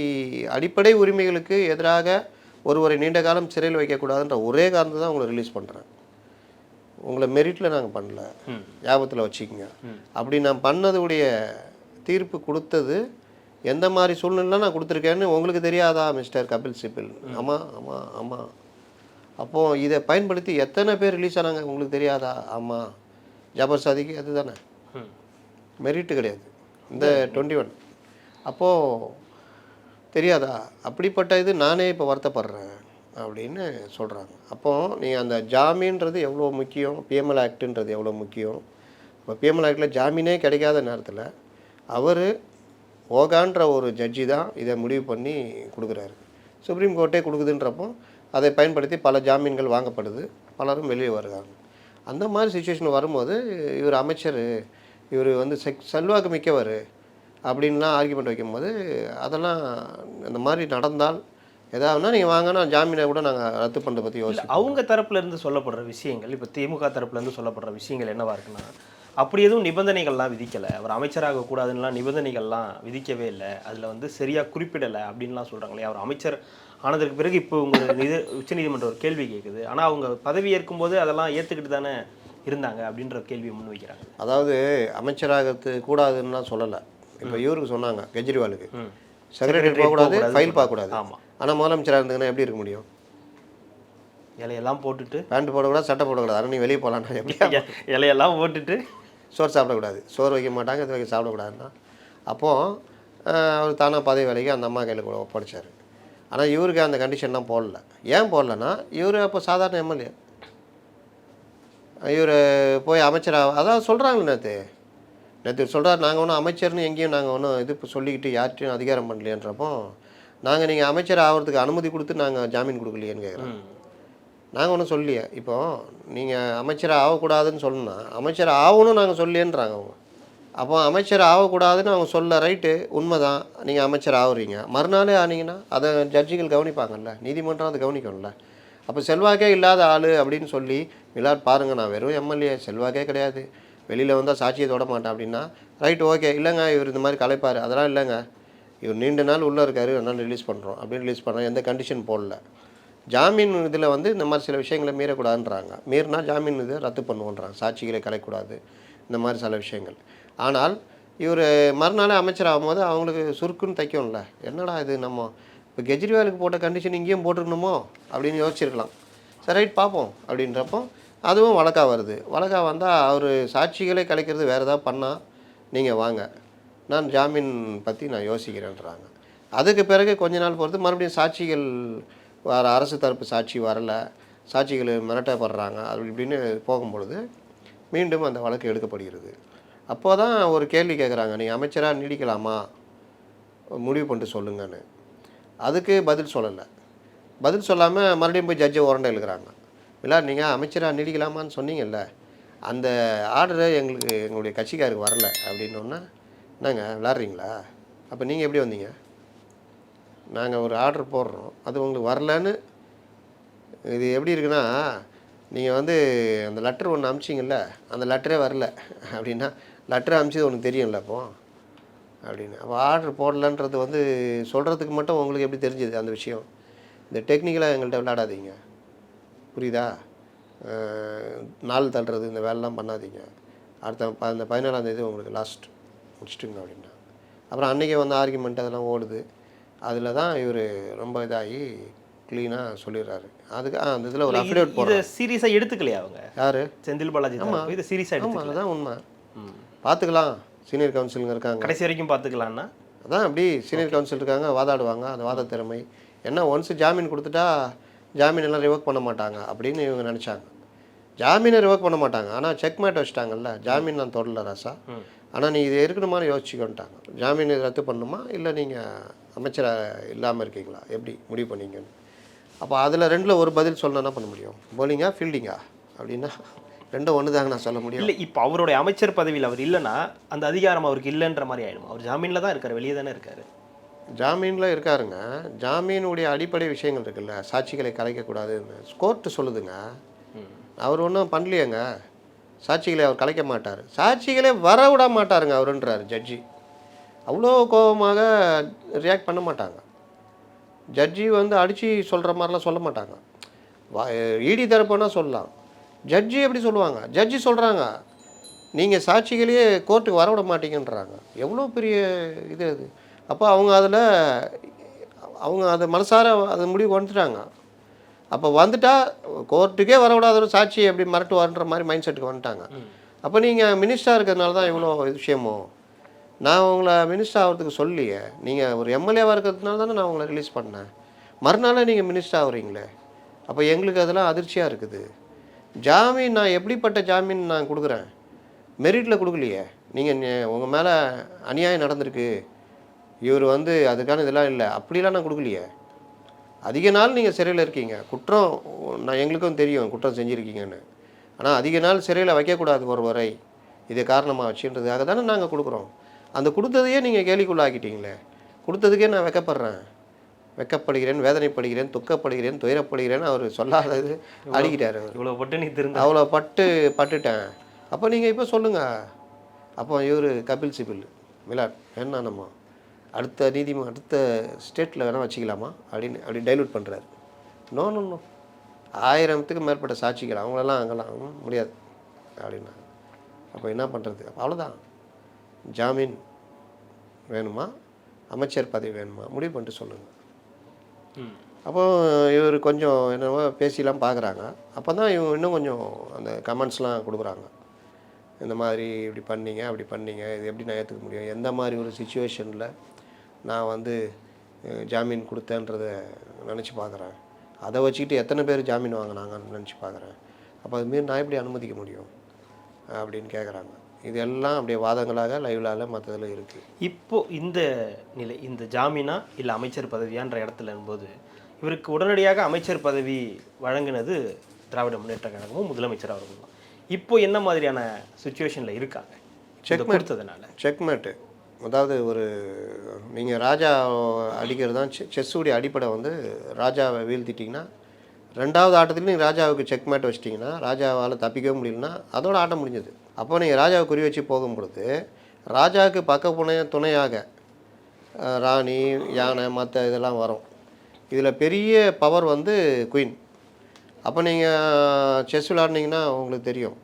அடிப்படை உரிமைகளுக்கு எதிராக ஒருவரை நீண்ட காலம் சிறையில் வைக்கக்கூடாதுன்ற ஒரே காரணத்தை தான் உங்களை ரிலீஸ் பண்ணுறேன். உங்களை மெரிட்டில் நாங்கள் பண்ணல, ஞாபகத்தில் வச்சுக்கோங்க. அப்படி நான் பண்ணதுடைய தீர்ப்பு கொடுத்தது எந்த மாதிரி சூழ்நிலாம் நான் கொடுத்துருக்கேன்னு உங்களுக்கு தெரியாதா மிஸ்டர் கபில் சிபில்? ஆமாம் ஆமாம் ஆமாம். அப்போது இதை பயன்படுத்தி எத்தனை பேர் ரிலீஸ் ஆனாங்க உங்களுக்கு தெரியாதா? ஆமாம். ஜபர் சாதிக்கு அது தானே மெரிட்டு கிடையாது இந்த 21. அப்போது தெரியாதா? அப்படிப்பட்ட இது நானே இப்போ வருத்தப்படுறேன் அப்படின்னு சொல்கிறாங்க. அப்போது நீங்கள் அந்த ஜாமீன்றது எவ்வளோ முக்கியம், பிஎம்எல் ஆக்டுன்றது எவ்வளோ முக்கியம். இப்போ பிஎம்எல் ஆக்டில் ஜாமீனே கிடைக்காத நேரத்தில் அவர் ஓகான்ற ஒரு ஜட்ஜி தான் இதை முடிவு பண்ணி கொடுக்குறாரு. சுப்ரீம் கோர்ட்டே கொடுக்குதுன்றப்போ அதை பயன்படுத்தி பல ஜாமீன்கள் வாங்கப்படுது, பலரும் வெளியே வருவாங்க. அந்த மாதிரி சுச்சுவேஷன் வரும்போது இவர் அமைச்சர், இவர் வந்து செல்வாக்கு மிக்கவர் அப்படின்லாம் ஆர்கியூமெண்ட் வைக்கும்போது அதெல்லாம் இந்த மாதிரி நடந்தால் எதாவதுனா நீங்கள் வாங்கினா ஜாமீனை கூட நாங்கள் ரத்து பண்ணுறதை பற்றி யோசிச்சு. அவங்க தரப்புலேருந்து சொல்லப்படுற விஷயங்கள், இப்போ திமுக தரப்புலேருந்து சொல்லப்படுற விஷயங்கள் என்னவா இருக்குன்னா, அப்படி எதுவும் நிபந்தனைகள்லாம் விதிக்கலை, அவர் அமைச்சராக கூடாதுன்னெலாம் நிபந்தனைகள்லாம் விதிக்கவே இல்லை, அதில் வந்து சரியாக குறிப்பிடலை அப்படின்லாம் சொல்கிறாங்களே. அவர் அமைச்சர் ஆனதற்கு பிறகு இப்போ உங்கள் உச்சநீதிமன்றம் ஒரு கேள்வி கேட்குது, ஆனால் அவங்க பதவி ஏற்கும்போது அதெல்லாம் ஏற்றுக்கிட்டு தானே இருந்தாங்க அப்படின்ற கேள்வியை முன் வைக்கிறாங்க. அதாவது அமைச்சராக கூடாதுன்னா சொல்லலை. இப்போ இவருக்கு சொன்னாங்க கெஜ்ரிவாலுக்கு செக்ரட்டரி போகக்கூடாது, ஃபைல் பார்க்கக்கூடாது. ஆமாம். ஆனால் முதலமைச்சராக இருந்ததுன்னா எப்படி இருக்க முடியும்? இலையெல்லாம் போட்டுட்டு பேண்ட் போடக்கூடாது, சட்டை போடக்கூடாது, ஆனால் நீ வெளியே போகலான்னா எப்படி? இலையெல்லாம் போட்டுட்டு சோறு சாப்பிடக்கூடாது, சோறு வைக்க மாட்டாங்க, இது வைக்க சாப்பிடக்கூடாதுன்னா அப்போது அவர் தானாக பதவி வேலைக்கு அந்த அம்மா கையில் கூட ஒப்படைச்சார். ஆனால் இவருக்கு அந்த கண்டிஷன்லாம் போடல. ஏன் போடலன்னா இவர் அப்போ சாதாரண எம்எல்ஏ, இவர் போய் அமைச்சராக அதான் சொல்கிறாங்க. நேற்று சொல்கிறார், நாங்கள் ஒன்றும் அமைச்சர்னு எங்கேயும் நாங்கள் ஒன்றும் இது இப்போ சொல்லிக்கிட்டு யார்கிட்டையும் அதிகாரம் பண்ணலையன்றப்போ நாங்கள் நீங்கள் அமைச்சர் ஆகிறதுக்கு அனுமதி கொடுத்து நாங்கள் ஜாமீன் கொடுக்கலையேன்னு கேட்குறோம். நாங்கள் ஒன்றும் சொல்லியே. இப்போது நீங்கள் அமைச்சர் ஆகக்கூடாதுன்னு சொல்லணும்னா அமைச்சர் ஆகணும் நாங்கள் சொல்லியேன்றாங்க அவங்க. அப்போ அமைச்சர் ஆகக்கூடாதுன்னு அவங்க சொல்ல, ரைட்டு உண்மை தான், நீங்கள் அமைச்சர் ஆகுறீங்க, மறுநாளே ஆனீங்கன்னா அதை ஜட்ஜிகள் கவனிப்பாங்கல்ல, நீதிமன்றம் அதை கவனிக்கும்ல. அப்போ செல்வாக்கே இல்லாத ஆள் அப்படின்னு சொல்லி எல்லாரும் பாருங்கள், நான் வெறும் எம்எல்ஏ, செல்வாக்கே கிடையாது, வெளியில் வந்தால் சாட்சியை தொட மாட்டேன் அப்படின்னா ரைட் ஓகே. இல்லைங்க இவர் இந்த மாதிரி கலைப்பார், அதெல்லாம் இல்லைங்க, இவர் நீண்ட நாள் உள்ளே இருக்கார், அதனால் ரிலீஸ் பண்ணுறோம் அப்படின்னு ரிலீஸ் பண்ணுறோம், எந்த கண்டிஷன் போடல. ஜாமீன் இதில் வந்து இந்த மாதிரி சில விஷயங்களை மீறக்கூடாதுன்றாங்க, மீறினா ஜாமீன் இதை ரத்து பண்ணுவோன்றாங்க, சாட்சிகளை கலைக்கூடாது, இந்த மாதிரி சில விஷயங்கள். ஆனால் இவர் மறுநாளே அமைச்சர் ஆகும்போது அவங்களுக்கு சுருக்குன்னு தைக்கும்ல, என்னடா இது நம்ம இப்போ கெஜ்ரிவாலுக்கு போட்ட கண்டிஷன் இங்கேயும் போட்டிருக்கணுமோ அப்படின்னு யோசிச்சிருக்கலாம். சரி ரைட் பார்ப்போம் அப்படின்றப்போ அதுவும் வழக்காக வருது. வழக்காக வந்தால் அவர் சாட்சிகளை கலைக்கிறது வேறு ஏதாவது பண்ணால் நீங்கள் வாங்க, நான் ஜாமீன் பற்றி நான் யோசிக்கிறேன்றாங்க. அதுக்கு பிறகு கொஞ்ச நாள் பொறுத்து மறுபடியும் சாட்சிகள் வர, அரசு தரப்பு சாட்சி வரலை, சாட்சிகள் மிரட்டப்படுறாங்க, அப்படி இப்படின்னு போகும்பொழுது மீண்டும் அந்த வழக்கு எடுக்கப்படுகிறது. அப்போ தான் ஒரு கேள்வி கேட்குறாங்க, நீங்கள் அமைச்சராக நீடிக்கலாமா முடிவு பண்ணிட்டு சொல்லுங்கன்னு. அதுக்கு பதில் சொல்லலை. பதில் சொல்லாமல் மறுபடியும் போய் ஜட்ஜை உரண்டை எழுக்கிறாங்க. இல்லை நீங்கள் அமைச்சராக நீடிக்கலாமான்னு சொன்னீங்கல்ல, அந்த ஆர்டரை எங்களுடைய கட்சிக்காருக்கு வரல அப்படின்னோன்னா, என்னங்க விளாட்றீங்களா? அப்போ நீங்கள் எப்படி வந்தீங்க? நாங்கள் ஒரு ஆர்டர் போடுறோம், அது உங்களுக்கு வரலன்னு. இது எப்படி இருக்குன்னா, நீங்கள் வந்து அந்த லெட்டர் ஒன்று அனுப்பிச்சிங்கல்ல, அந்த லெட்டரே வரல அப்படின்னா, லெட்டரை அனுப்பிச்சது உனக்கு தெரியும்ல அப்போ அப்படின்னு. அப்போ ஆர்டர் போடலன்றது வந்து சொல்கிறதுக்கு மட்டும் உங்களுக்கு எப்படி தெரிஞ்சுது அந்த விஷயம்? இந்த டெக்னிக்கலாக எங்கள்கிட்ட விளையாடாதீங்க, புரியுதா? நாள் தள்ளுறது இந்த வேலைலாம் பண்ணாதீங்க, அடுத்த அந்த 14ஆம் தேதி உங்களுக்கு லாஸ்ட் முடிச்சிட்டுங்க அப்படின்னா. அப்புறம் அன்றைக்கே வந்து ஆர்கியூமெண்ட் அதெல்லாம் ஓடுது. அதில் தான் இவர் ரொம்ப இதாகி க்ளீனாக சொல்லிடுறாரு. அதுக்கு அந்த இதில் ஒரு அஃபிடேவிட் போடுறாரு. சீரியஸாக எடுத்துக்கலையா அவங்க? யார்? செந்தில் பாலாஜி. ஆமாம், இது சீரியஸாக எடுத்துக்கலாம். அதுதான் உண்மை. பார்த்துக்கலாம், சீனியர் கவுன்சிலுங்க இருக்காங்க, கடைசி வரைக்கும் பார்த்துக்கலான்னா அதான் அப்படி சீனியர் கவுன்சில் இருக்காங்க, வாதாடுவாங்க. அந்த வாத திறமை என்ன, ஒன்ஸ் ஜாமீன் கொடுத்துட்டா ஜாமீன் எல்லாம் ரிவோக் பண்ண மாட்டாங்க அப்படின்னு இவங்க நினச்சாங்க. ஜாமீனை ரிவோக் பண்ண மாட்டாங்க, ஆனால் செக்மேட் வச்சுட்டாங்கல்ல. ஜாமீன் நான் தொடரல ராசா, ஆனால் நீ இது இருக்கணுமான்னு யோசிச்சுக்கோன்ட்டாங்க. ஜாமீன் ரத்து பண்ணணுமா இல்லை நீங்கள் அமைச்சராக இல்லாமல் இருக்கீங்களா, எப்படி முடிவு பண்ணீங்கன்னு. அப்போ அதில் ரெண்டில் ஒரு பதில் சொல்லணும், என்ன பண்ண முடியும்? போலிங்கா ஃபீல்டிங்கா அப்படின்னா ரெண்டும் ஒன்று தாங்க நான் சொல்ல முடியும். இல்லை, இப்போ அவருடைய அமைச்சர் பதவியில் அவர் இல்லைன்னா அந்த அதிகாரம் அவருக்கு இல்லைன்ற மாதிரி ஆயிடும். அவர் ஜாமீனில் தான் இருக்கார், வெளியே தானே இருக்கார். ஜாமீனில் இருக்காருங்க. ஜாமீனுடைய அடிப்படை விஷயங்கள் இருக்குல்ல, சாட்சிகளை கலைக்கக்கூடாதுன்னு கோர்ட்டு சொல்லுதுங்க. அவர் ஒன்றும் பண்ணலையேங்க, சாட்சிகளை அவர் கலைக்க மாட்டார், சாட்சிகளே வர விட மாட்டாருங்க அவருன்றார் ஜட்ஜி. அவ்வளோ கோபமாக ரியாக்ட் பண்ண மாட்டாங்க. ஜட்ஜி வந்து அடித்து சொல்கிற மாதிரிலாம் சொல்ல மாட்டாங்க. இடி தரப்புனா சொல்லலாம், ஜட்ஜி எப்படி சொல்லுவாங்க? ஜட்ஜி சொல்கிறாங்க நீங்கள் சாட்சிகளையே கோர்ட்டுக்கு வரவிட மாட்டீங்கன்றாங்க. எவ்வளோ பெரிய இது அது. அப்போ அவங்க அதை மனசார அதை முடிவு வந்துட்டாங்க. அப்போ வந்துட்டால் கோர்ட்டுக்கே வரவிடாத ஒரு சாட்சி எப்படி மிரட்டுவார்ன்ற மாதிரி மைண்ட் செட்டுக்கு வந்துட்டாங்க. அப்போ நீங்கள் மினிஸ்டராக இருக்கிறதுனால தான் இவ்வளோ விஷயமோ. நான் உங்களை மினிஸ்டர் ஆகிறதுக்கு சொல்லியே, நீங்கள் ஒரு எம்எல்ஏவாக இருக்கிறதுனால தானே நான் உங்களை ரிலீஸ் பண்ணேன். மறுநாள் நீங்கள் மினிஸ்டர் ஆகுறீங்களே, அப்போ எங்களுக்கு அதெல்லாம் அதிர்ச்சியாக இருக்குது. ஜாமீன் நான் எப்படிப்பட்ட ஜாமீன் நான் கொடுக்குறேன்? மெரிட்டில் கொடுக்கலையே. நீங்கள் உங்கள் மேலே அநியாயம் நடந்திருக்கு, இவர் வந்து அதுக்கான இதெல்லாம் இல்லை அப்படிலாம் நான் கொடுக்கலையே. அதிக நாள் நீங்கள் சிறையில் இருக்கீங்க, குற்றம் நான் எங்களுக்கும் தெரியும் குற்றம் செஞ்சுருக்கீங்கன்னு. ஆனால் அதிக நாள் சிறையில் வைக்கக்கூடாது ஒரு வரை, இது காரணமாக வச்சுன்றதுக்காக தானே நாங்கள் கொடுக்குறோம். அந்த கொடுத்ததையே நீங்கள் கேலிக்குள்ளாக்கிட்டீங்களே. கொடுத்ததுக்கே நான் வெக்கப்படுகிறேன், வேதனைப்படுகிறேன், துக்கப்படுகிறேன், துயரப்படுகிறேன்னு அவர் சொல்லாதது அடிக்கிட்டார். அவர் இவ்வளோ பட்டு நீ திரும்ப அவ்வளோ பட்டுட்டேன். அப்போ நீங்கள் இப்போ சொல்லுங்கள். அப்போ இவர் கபில் சிபில் விளாட் என்ன நம்ம அடுத்த ஸ்டேட்டில் வேணால் வச்சுக்கலாமா அப்படி டைலூட் பண்ணுறாரு. நோ 1000த்துக்கு மேற்பட்ட சாட்சிகள் அவங்களெல்லாம் அங்கெல்லாம் முடியாது அப்படின்னா அப்போ என்ன பண்ணுறது? அப்போ அவ்வளோதான். ஜாமீன் வேணுமா, அமைச்சர் பதவி வேணுமா, முடிவு பண்ணிட்டு சொல்லுங்கள். அப்போ இவர் கொஞ்சம் என்னவோ பேசிலாம் பார்க்குறாங்க. அப்போ தான் இவங்க இன்னும் கொஞ்சம் அந்த கமெண்ட்ஸ்லாம் கொடுக்குறாங்க. இந்த மாதிரி இப்படி பண்ணீங்க, அப்படி பண்ணீங்க, இது எப்படி நான் ஏற்றுக்க முடியும், எந்த மாதிரி ஒரு சுச்சுவேஷனில் நான் வந்து ஜாமீன் கொடுத்தேன்றதை நினச்சி பார்க்குறேன், அதை வச்சுக்கிட்டு எத்தனை பேர் ஜாமீன் வாங்கினாங்கன்னு நினச்சி பார்க்குறேன். அப்போ அதுமாரி நான் எப்படி அனுமதிக்க முடியும் அப்படின்னு கேட்குறாங்க. இதெல்லாம் அப்படியே வாதங்களாக லைவ்லால் மற்றதில் இருக்குது. இப்போது இந்த நிலை, இந்த ஜாமீனா இல்லை அமைச்சர் பதவியான்ற இடத்துல இருக்கும்போது இவருக்கு உடனடியாக அமைச்சர் பதவி வழங்கினது திராவிட முன்னேற்ற கழகமும் முதலமைச்சர் அவர்களும் தான். இப்போ என்ன மாதிரியான சுச்சுவேஷனில் இருக்காங்க? செக்மேட்டு. அதாவது ஒரு நீங்கள் ராஜா அடிக்கிறது தான் செஸ்ஸுடைய அடிப்படை. வந்து ராஜாவை வீழ்த்திட்டிங்கன்னா ரெண்டாவது ஆட்டத்தில் நீங்கள் ராஜாவுக்கு செக்மேட் வச்சிட்டிங்கன்னா ராஜாவால் தப்பிக்கவே முடியலன்னா அதோட ஆட்டம் முடிஞ்சது. அப்போ நீங்கள் ராஜாவை குறி வச்சு போகும் பொழுது ராஜாவுக்கு பக்க துணையாக ராணி, யானை, மற்ற இதெல்லாம் வரும். இதில் பெரிய பவர் வந்து குயின். அப்போ நீங்கள் செஸ் விளாட்னீங்கன்னா உங்களுக்கு தெரியும்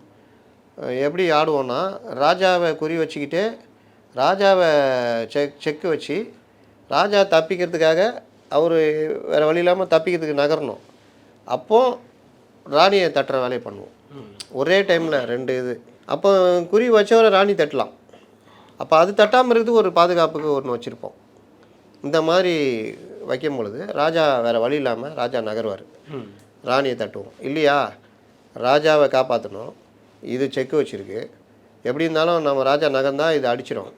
எப்படி ஆடுவோன்னா, ராஜாவை குறி வச்சுக்கிட்டு ராஜாவை செக்கு வச்சு ராஜா தப்பிக்கிறதுக்காக அவர் வேறு வழி இல்லாமல் தப்பிக்கிறதுக்கு நகரணும். அப்போது ராணியை தட்டுற வேலையை பண்ணுவோம் ஒரே டைமில் 2 இது. அப்போ குறி வச்சவரை ராணி தட்டலாம். அப்போ அது தட்டாமல் இருக்கிறதுக்கு ஒரு பாதுகாப்புக்கு ஒன்று வச்சுருப்போம். இந்த மாதிரி வைக்கும் பொழுது ராஜா வேறு வழி இல்லாமல் ராஜா நகர்வார், ராணியை தட்டுவோம். இல்லையா, ராஜாவை காப்பாற்றணும், இது செக்கு வச்சுருக்கு, எப்படி இருந்தாலும் நம்ம ராஜா நகர்ந்தால் இது அடிச்சிடும்,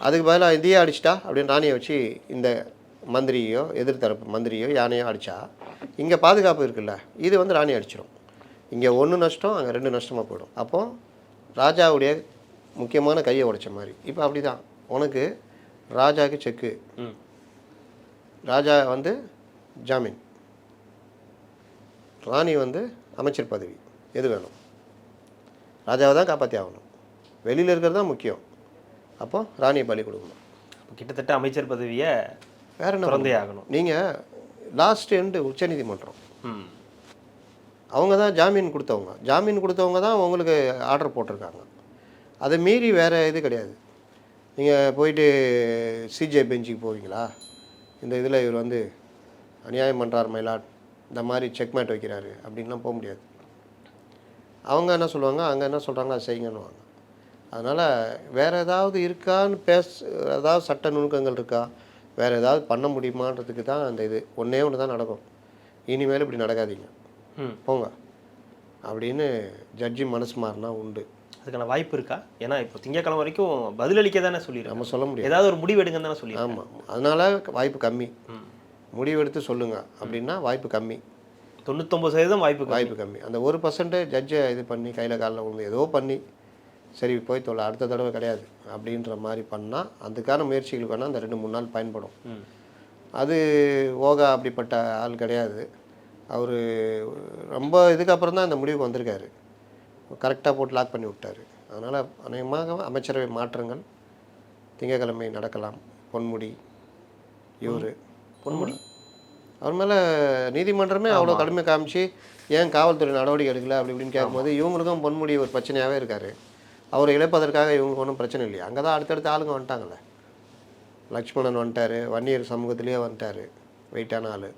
அதுக்கு பதிலாக இதையே அடிச்சிட்டா அப்படின்னு ராணியை வச்சு இந்த மந்திரியோ எதிர்த்தரப்பு மந்திரியோ யானையோ அடித்தா இங்கே பாதுகாப்பு இருக்குல்ல, இது வந்து ராணி அடிச்சிடும். இங்கே 1 நஷ்டம், அங்கே 2 நஷ்டமாக போயிடும். அப்போது ராஜாவுடைய முக்கியமான கையை உடைச்ச மாதிரி. இப்போ அப்படி தான் உனக்கு ராஜாவுக்கு செக்கு, ராஜா வந்து ஜாமீன், ராணி வந்து அமைச்சர் பதவி, எது வேணும்? ராஜாவை தான் காப்பாற்றி ஆகணும், வெளியில் இருக்கிறது தான் முக்கியம். அப்போ ராணியை பலி கொடுக்கணும். கிட்டத்தட்ட அமைச்சர் பதவியை வேற என்ன திறந்தே ஆகணும். நீங்கள் லாஸ்ட் எண்டு உச்சநீதிமன்றம் அவங்க தான் ஜாமீன் கொடுத்தவங்க தான் உங்களுக்கு ஆர்டர் போட்டிருக்காங்க. அதை மீறி வேறு இது கிடையாது. நீங்கள் போயிட்டு சிஜே பெஞ்சுக்கு போவீங்களா, இந்த இதில் இவர் வந்து அநியாயம் பண்ணுறார் மயிலாட், இந்த மாதிரி செக்மேட் வைக்கிறாரு அப்படின்லாம் போக முடியாது. அவங்க என்ன சொல்லுவாங்க, அங்கே என்ன சொல்கிறாங்க அதை செய்யுங்கன்னுவாங்க. அதனால் வேறு ஏதாவது இருக்கான்னு ஏதாவது சட்ட நுணுக்கங்கள் இருக்கா, வேறு ஏதாவது பண்ண முடியுமான்றதுக்கு தான் அந்த இது ஒன்றே ஒன்று தான் நடக்கும். இனிமேல் இப்படி நடக்காதீங்க, போங்க அப்படின்னு ஜட்ஜி மனசு மாறினா உண்டு. அதுக்கான வாய்ப்பு இருக்கா? ஏன்னா இப்போ திங்கக்கிழமை வரைக்கும் பதிலளிக்க தானே சொல்லிடுறோம், நம்ம சொல்ல முடியாது. ஏதாவது ஒரு முடிவு எடுங்க தானே சொல்லிடுறோம். ஆமாம், அதனால் வாய்ப்பு கம்மி. முடிவெடுத்து சொல்லுங்கள் அப்படின்னா வாய்ப்பு கம்மி. 99% வாய்ப்பு கம்மி. அந்த 1% ஜட்ஜை இது பண்ணி கையில் காலில் விழுந்து ஏதோ பண்ணி சரி போய் தொலை அடுத்த தடவை கிடையாது அப்படின்ற மாதிரி பண்ணால் அதுக்கான முயற்சிகளுக்கு வேணால் அந்த 2-3 நாள் பயன்படும். அது ஓகா அப்படிப்பட்ட ஆள் கிடையாது. அவர் ரொம்ப இதுக்கப்புறம் தான் இந்த முடிவுக்கு வந்திருக்காரு. கரெக்டாக போட்டு லாக் பண்ணி விட்டார். அதனால் அநேகமாக அமைச்சரவை மாற்றங்கள் திங்கட்கிழமை நடக்கலாம். பொன்முடி பொன்முடி அவர் மேலே நீதிமன்றமே அவ்வளோ கடுமை காமிச்சு ஏன் காவல்துறை நடவடிக்கை எடுக்கல அப்படி இப்படின்னு கேட்கும்போது இவங்களுக்கும் பொன்முடி ஒரு பிரச்சனையாகவே இருக்கார். அவரை இழப்பதற்காக இவங்களுக்கு ஒன்றும் பிரச்சனை இல்லையா. அங்கே தான் அடுத்தடுத்த ஆளுங்க வந்துட்டாங்களே. லக்ஷ்மணன் வந்துட்டார், வன்னியர் சமூகத்திலேயே வந்துட்டார், வெயிட்டான ஆள்.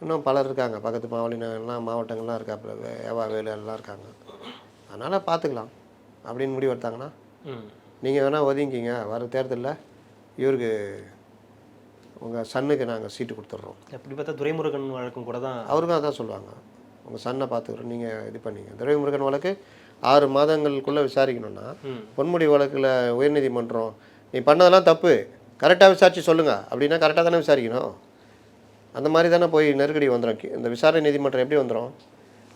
இன்னும் பலர் இருக்காங்க, பக்கத்து மாவட்டங்கள்லாம் இருக்காப்புல, வேலு எல்லாம் இருக்காங்க. அதனால் பார்த்துக்கலாம் அப்படின்னு முடிவு எடுத்தாங்கன்னா நீங்கள் வேணால் ஒதுங்கிங்க, வர தேர்தலில் இவருக்கு உங்கள் சன்னுக்கு நாங்கள் சீட்டு கொடுத்துட்றோம். எப்படி பார்த்தா துரைமுருகன் வழக்கம் கூட தான் அவருக்கும் அதான் சொல்லுவாங்க, உங்கள் சன்னை பார்த்துக்கிறோம், நீங்கள் இது பண்ணீங்க. துரைமுருகன் வழக்கு 6 மாதங்களுக்குள்ளே விசாரிக்கணும்னா பொன்முடி வழக்கில் உயர்நீதிமன்றம் நீ பண்ணதெல்லாம் தப்பு, கரெக்டாக விசாரித்து சொல்லுங்கள் அப்படின்னா கரெக்டாக தானே விசாரிக்கணும். அந்த மாதிரி தானே போய் நெருக்கடி வந்துடும். இந்த விசாரணை நீதிமன்றம் எப்படி வந்துடும்,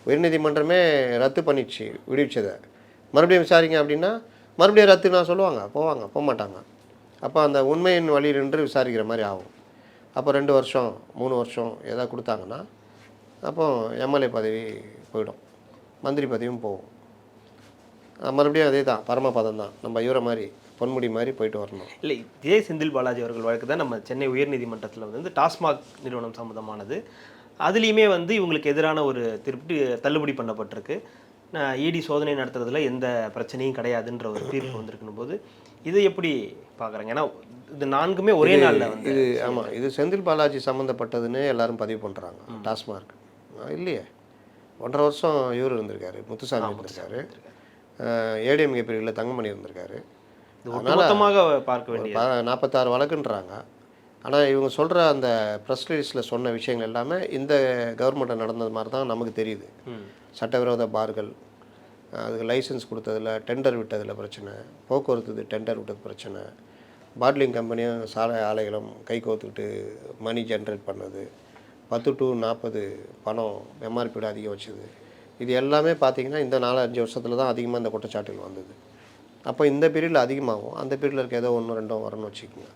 உயர்நீதிமன்றமே ரத்து பண்ணிடுச்சு விடுவிச்சதை, மறுபடியும் விசாரிங்க அப்படின்னா மறுபடியும் ரத்து நான் சொல்லுவாங்க, போக மாட்டாங்க. அப்போ அந்த உண்மையின் வழி நின்று விசாரிக்கிற மாதிரி ஆகும். அப்போ 2 வருஷம் 3 வருஷம் ஏதாவது கொடுத்தாங்கன்னா அப்போ எம்எல்ஏ பதவி போயிடும், மந்திரி பதவியும் போகும். மறுபடியும் அதே தான் பரமபதம் தான், நம்ம இவரை மாதிரி பொன்முடி மாதிரி போயிட்டு வரணும். இல்லை, இதே செந்தில் பாலாஜி அவர்கள் வழக்கு தான் நம்ம சென்னை உயர்நீதிமன்றத்தில் வந்து டாஸ்மாக் நிறுவனம் சம்மந்தமானது. அதுலேயுமே வந்து இவங்களுக்கு எதிரான ஒரு தீர்ப்பு தள்ளுபடி பண்ணப்பட்டிருக்கு. இடி சோதனை நடத்துறதுல எந்த பிரச்சனையும் கிடையாதுன்ற ஒரு தீர்ப்பு வந்திருக்கணும் போது இதை எப்படி பார்க்குறாங்க? ஏன்னா இது 4மே ஒரே நாளில் வந்து இது ஆமாம், இது செந்தில் பாலாஜி சம்மந்தப்பட்டதுன்னு எல்லாரும் பதிவு பண்ணுறாங்க. டாஸ்மார்க் இல்லையே, 1.5 வருஷம் இவர் இருந்திருக்காரு, முத்துசாமி இருந்திருக்காரு, ஏடிஎம்கே பிரிவில் தங்கமணி இருந்திருக்காரு. மொத்தமாக பார்க்க வேண்டிய 46 வழக்குன்றாங்க. ஆனால் இவங்க சொல்கிற அந்த ப்ரெஸ் ரிலீஸில் சொன்ன விஷயங்கள் எல்லாமே இந்த கவர்மெண்ட்டில் நடந்தது மாதிரி தான் நமக்கு தெரியுது. சட்டவிரோத பார்கள், அதுக்கு லைசன்ஸ் கொடுத்ததில், டெண்டர் விட்டதில் பிரச்சனை, போக்குவரத்து டெண்டர் விட்டது பிரச்சனை, பாட்லிங் கம்பெனியும் சாலை ஆலைகளும் கை கோத்துக்கிட்டு மணி ஜென்ரேட் பண்ணது, 10 to 40 பணம் எம்ஆர்பியோட அதிகம் வச்சுது. இது எல்லாமே பார்த்திங்கன்னா இந்த 4-5 வருஷத்தில் தான் அதிகமாக இந்த குற்றச்சாட்டுகள் வந்தது. அப்போ இந்த பீரியடில் அதிகமாகும், அந்த பீரியடில் இருக்க ஏதோ 1-2 வரும்னு வச்சுக்கோங்க.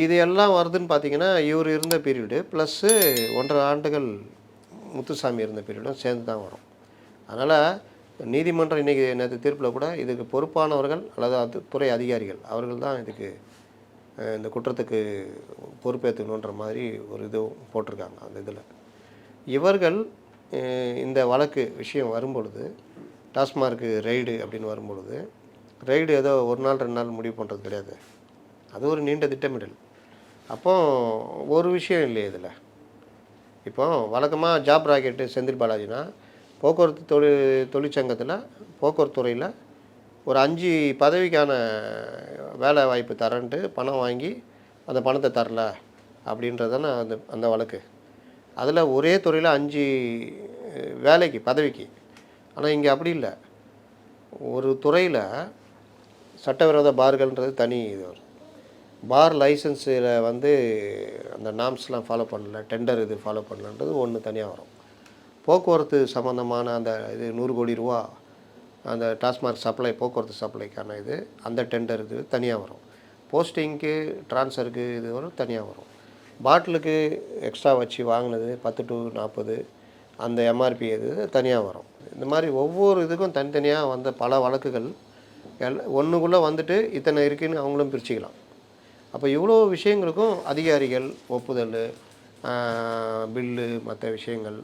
இது எல்லாம் வருதுன்னு பார்த்தீங்கன்னா இவர் இருந்த பீரியடு ப்ளஸ்ஸு 1.5 ஆண்டுகள் முத்துசாமி இருந்த பீரியடும் சேர்ந்து தான் வரும். அதனால் நீதிமன்றம் இன்றைக்கி நேற்று தீர்ப்பில் கூட இதுக்கு பொறுப்பானவர்கள் அல்லது அது துறை அதிகாரிகள் அவர்கள் தான் இதுக்கு இந்த குற்றத்துக்கு பொறுப்பேற்றுக்கணுன்ற மாதிரி ஒரு இது போட்டிருக்காங்க. அந்த இதில் இவர்கள் இந்த வழக்கு விஷயம் வரும்பொழுது, டாஸ்மார்க்கு ரெய்டு அப்படின்னு வரும்பொழுது, ரெய்டு ஏதோ 1 நாள் 2 நாள் முடிவு பண்ணுறது கிடையாது, அது ஒரு நீண்ட திட்டமிடல். அப்போ ஒரு விஷயம் இல்லையே இதில். இப்போ வழக்கமாக ஜாப் ராக்கெட்டு செந்தில் பாலாஜினா போக்குவரத்து தொழிற்சங்கத்தில் போக்குவரத்து துறையில் ஒரு 5 பதவிக்கான வேலை வாய்ப்பு தரேன்ட்டு பணம் வாங்கி அந்த பணத்தை தரல அப்படின்றதானே அந்த வழக்கு. அதில் ஒரே துறையில் 5 வேலைக்கு பதவிக்கு. ஆனால் இங்கே அப்படி இல்லை, ஒரு துறையில் சட்டவிரோத பார்கள்ன்றது தனி இது வரும். பார் லைசன்ஸில் வந்து அந்த நாம்ஸ்லாம் ஃபாலோ பண்ணல, டெண்டர் இது ஃபாலோ பண்ணலன்றது ஒன்று தனியாக வரும். போக்குவரத்து சம்மந்தமான அந்த இது 100 கோடி ரூபா அந்த டாஸ்மார்க் சப்ளை போக்குவரத்து சப்ளைக்கான இது அந்த டெண்டர் இது தனியாக வரும். போஸ்டிங்க்கு ட்ரான்ஸ்ஃபருக்கு இது வரும் தனியாக வரும். பாட்டிலுக்கு எக்ஸ்ட்ரா வச்சு வாங்கினது 10 to 40 அந்த எம்ஆர்பி இது தனியாக வரும். இந்த மாதிரி ஒவ்வொரு இதுக்கும் தனித்தனியாக வந்த பல வழக்குகள் ஒன்றுக்குள்ளே வந்துட்டு இத்தனை இருக்குதுன்னு அவங்களும் பிரிச்சுக்கலாம். அப்போ இவ்வளோ விஷயங்களுக்கும் அதிகாரிகள் ஒப்புதல், பில்லு, மற்ற விஷயங்கள்,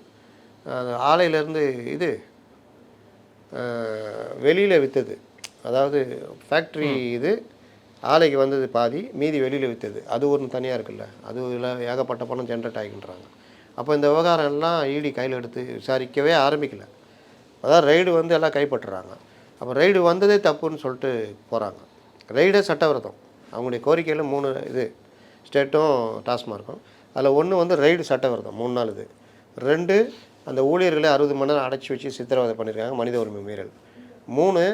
ஆலையிலேருந்து இது வெளியில் விற்றது, அதாவது ஃபேக்ட்ரி இது ஆலைக்கு வந்தது பாதி, மீதி வெளியில் விற்றது, அது ஒன்று தனியாக இருக்குல்ல, அது இதில் ஏகப்பட்ட பணம் ஜென்ரேட் ஆகின்றாங்க. அப்போ இந்த விவகாரம் எல்லாம் இடி கையில் எடுத்து விசாரிக்கவே ஆரம்பிக்கல. அதான் ரைடு வந்து எல்லாம் கைப்பற்றுறாங்க. அப்போ ரைடு வந்ததே தப்புன்னு சொல்லிட்டு போகிறாங்க. ரைடே சட்டவிரோதம். அவங்களுடைய கோரிக்கையில் 3 இது ஸ்டேட்டும் டாஸ்மார்க்கும். அதில் 1 வந்து ரைடு சட்டவிரோதம் 3 நாள் இது. 2 அந்த ஊழியர்களை 60 மணி நேரம் அடைச்சி வச்சு சித்திரவதை பண்ணியிருக்காங்க, மனித உரிமை மீறல். 3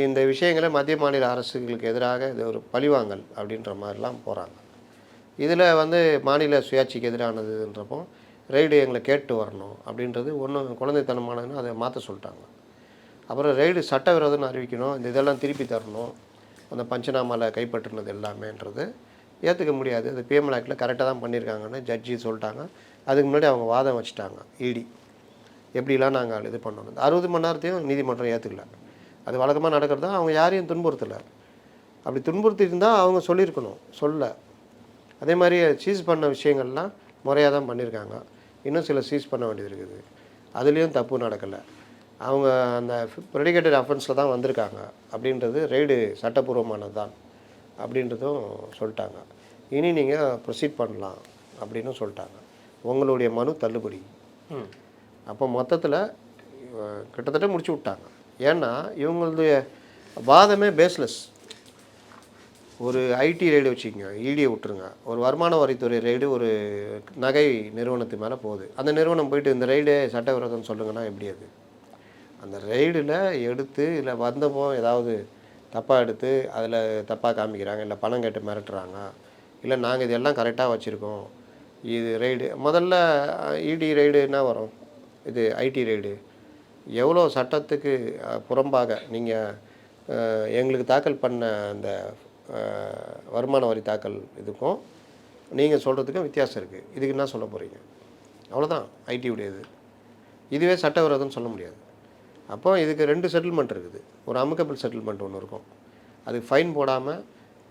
இந்த விஷயங்களை மத்திய மாநில அரசுகளுக்கு எதிராக இது ஒரு பழிவாங்கல் அப்படின்ற மாதிரிலாம் போகிறாங்க. இதில் வந்து மாநில சுயாட்சிக்கு எதிரானதுன்றப்போ ரைடு எங்களை கேட்டு வரணும் அப்படின்றது ஒன்றும் குழந்தைத்தனமானதுன்னு அதை மாற்ற சொல்லிட்டாங்க. அப்புறம் ரைடு சட்டவிரோதம்னு அறிவிக்கணும், இந்த இதெல்லாம் திருப்பி தரணும், அந்த பஞ்சநாமாவில் கைப்பற்றினது எல்லாமேன்றது ஏற்றுக்க முடியாது. அது பிஎம்எல் ஆக்டில் கரெக்டாக தான் பண்ணியிருக்காங்கன்னு ஜட்ஜி சொல்லிட்டாங்க. அதுக்கு முன்னாடி அவங்க வாதம் வச்சுட்டாங்க இடி, எப்படிலாம் நாங்கள் இது பண்ணணும். 60 மணி நேரத்தையும் நீதிமன்றம் ஏற்றுக்கல. அது வழக்கமாக நடக்கிறது தான். அவங்க யாரையும் துன்புறுத்தலை. அப்படி துன்புறுத்திருந்தால் அவங்க சொல்லியிருக்கணும், சொல்ல. அதே மாதிரி சீஸ் பண்ண விஷயங்கள்லாம் முறையாக தான் பண்ணியிருக்காங்க. இன்னும் சில சீஸ் பண்ண வேண்டியது இருக்குது, அதுலேயும் தப்பு நடக்கலை. அவங்க அந்த ப்ரெடிகேட்டட் அஃபென்ஸில் தான் வந்திருக்காங்க அப்படின்றது ரைடு சட்டப்பூர்வமானது தான் அப்படின்றதும் சொல்லிட்டாங்க. இனி நீங்கள் ப்ரொசீட் பண்ணலாம் அப்படின்னு சொல்லிட்டாங்க. உங்களுடைய மனு தள்ளுபடி. அப்போ மொத்தத்தில் கிட்டத்தட்ட முடிச்சு விட்டாங்க. ஏன்னா இவங்களுடைய வாதமே பேஸ்லெஸ். ஒரு ஐடி ரைடு வச்சுக்கோங்க, இடியை விட்டுருங்க, ஒரு வருமான வரித்துறை ரைடு ஒரு நகை நிறுவனத்து மேலே போகுது. அந்த நிறுவனம் போயிட்டு இந்த ரைடே சட்டவிரோதம்னு சொல்லுங்கன்னா எப்படி? அது அந்த ரைடில் எடுத்து இல்லை வந்தப்போ ஏதாவது தப்பாக எடுத்து அதில் தப்பாக காமிக்கிறாங்க, இல்லை பணம் கேட்டு மிரட்டுறாங்க, இல்லை நாங்கள் இதெல்லாம் கரெக்டாக வச்சுருக்கோம், இது ரைடு முதல்ல இடி ரைடு என்ன வரும், இது ஐடி ரைடு எவ்வளோ சட்டத்துக்கு புறம்பாக நீங்கள் எங்களுக்கு தாக்கல் பண்ண அந்த வருமான வரி தாக்கல் இதுக்கும் நீங்கள் சொல்கிறதுக்கும் வித்தியாசம் இருக்குது. இதுக்கு என்ன சொல்ல போகிறீங்க? அவ்வளோதான் ஐடி உடையது. இதுவே சட்டவிரோதம்னு சொல்ல முடியாது. அப்போ இதுக்கு 2 செட்டில்மெண்ட் இருக்குது. ஒரு அமிக்கபிள் செட்டில்மெண்ட் ஒன்று இருக்கும், அதுக்கு ஃபைன் போடாமல்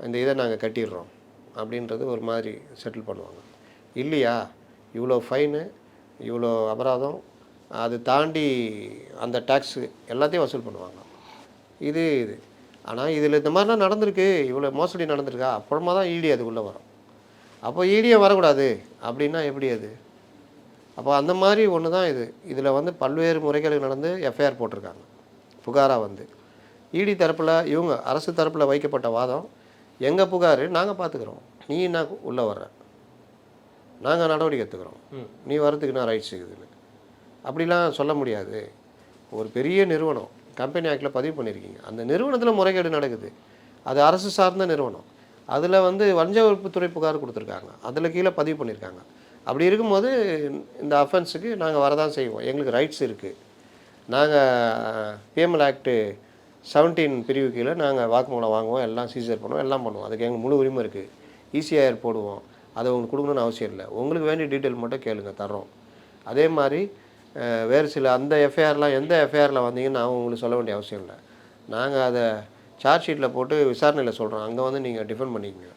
இந்த இதை நாங்கள் கட்டிடுறோம் அப்படின்றது ஒரு மாதிரி செட்டில் பண்ணுவாங்க. இல்லையா, இவ்வளோ ஃபைனு, இவ்வளோ அபராதம், அது தாண்டி அந்த டேக்ஸு எல்லாத்தையும் வசூல் பண்ணுவாங்க. இது ஆனால் இதில் இந்த மாதிரிலாம் நடந்திருக்கு, இவ்வளோ மோசடி நடந்திருக்கா, அப்புறமா தான் இடி அதுக்குள்ளே வரும். அப்போ இடியே வரக்கூடாது அப்படின்னா எப்படி அது? அப்போ அந்த மாதிரி ஒன்று தான் இது. இதில் வந்து பல்வேறு முறைகள் நடந்து எஃப்ஐஆர் போட்டிருக்காங்க, புகாராக வந்து. இடி தரப்பில் இவங்க அரசு தரப்பில் வைக்கப்பட்ட வாதம், எங்கள் புகார் நாங்கள் பார்த்துக்குறோம், நீ என்ன உள்ளே வர்ற, நாங்கள் நடவடிக்கை எடுத்துக்கிறோம், நீ வரதுக்கு நான் ரைட்ஸ் இருக்குதுன்னு அப்படிலாம் சொல்ல முடியாது. ஒரு பெரிய நிறுவனம் கம்பெனி ஆக்டில் பதிவு பண்ணியிருக்கீங்க, அந்த நிறுவனத்தில் முறைகேடு நடக்குது, அது அரசு சார்ந்த நிறுவனம், அதில் வந்து வஞ்ச ஒழிப்புத்துறை புகார் கொடுத்துருக்காங்க, அதில் கீழே பதிவு பண்ணியிருக்காங்க. அப்படி இருக்கும்போது இந்த அஃபென்ஸுக்கு நாங்கள் வரதான் செய்வோம், எங்களுக்கு ரைட்ஸ் இருக்குது. நாங்கள் பிஎம்எல் ஆக்டு 17 பிரிவு கீழே நாங்கள் வாக்குமூலம் வாங்குவோம், எல்லாம் சீசர் பண்ணுவோம், எல்லாம் பண்ணுவோம், அதுக்கு எங்களுக்கு முழு உரிமை இருக்குது. இசிஐஆர் போடுவோம், அதை உங்களுக்கு கொடுக்கணுன்னு அவசியம் இல்லை, உங்களுக்கு வேண்டிய டீட்டெயில் மட்டும் கேளுங்க, தர்றோம். அதே மாதிரி வேறு சில அந்த எஃப்ஐஆர்லாம் எந்த எஃப்ஐஆரில் வந்தீங்கன்னு நான் உங்களுக்கு சொல்ல வேண்டிய அவசியம் இல்லை, நாங்கள் அதை சார்ஜ் ஷீட்டில் போட்டு விசாரணையில் சொல்கிறோம், அங்கே வந்து நீங்கள் டிஃபெண்ட் பண்ணிக்கங்க,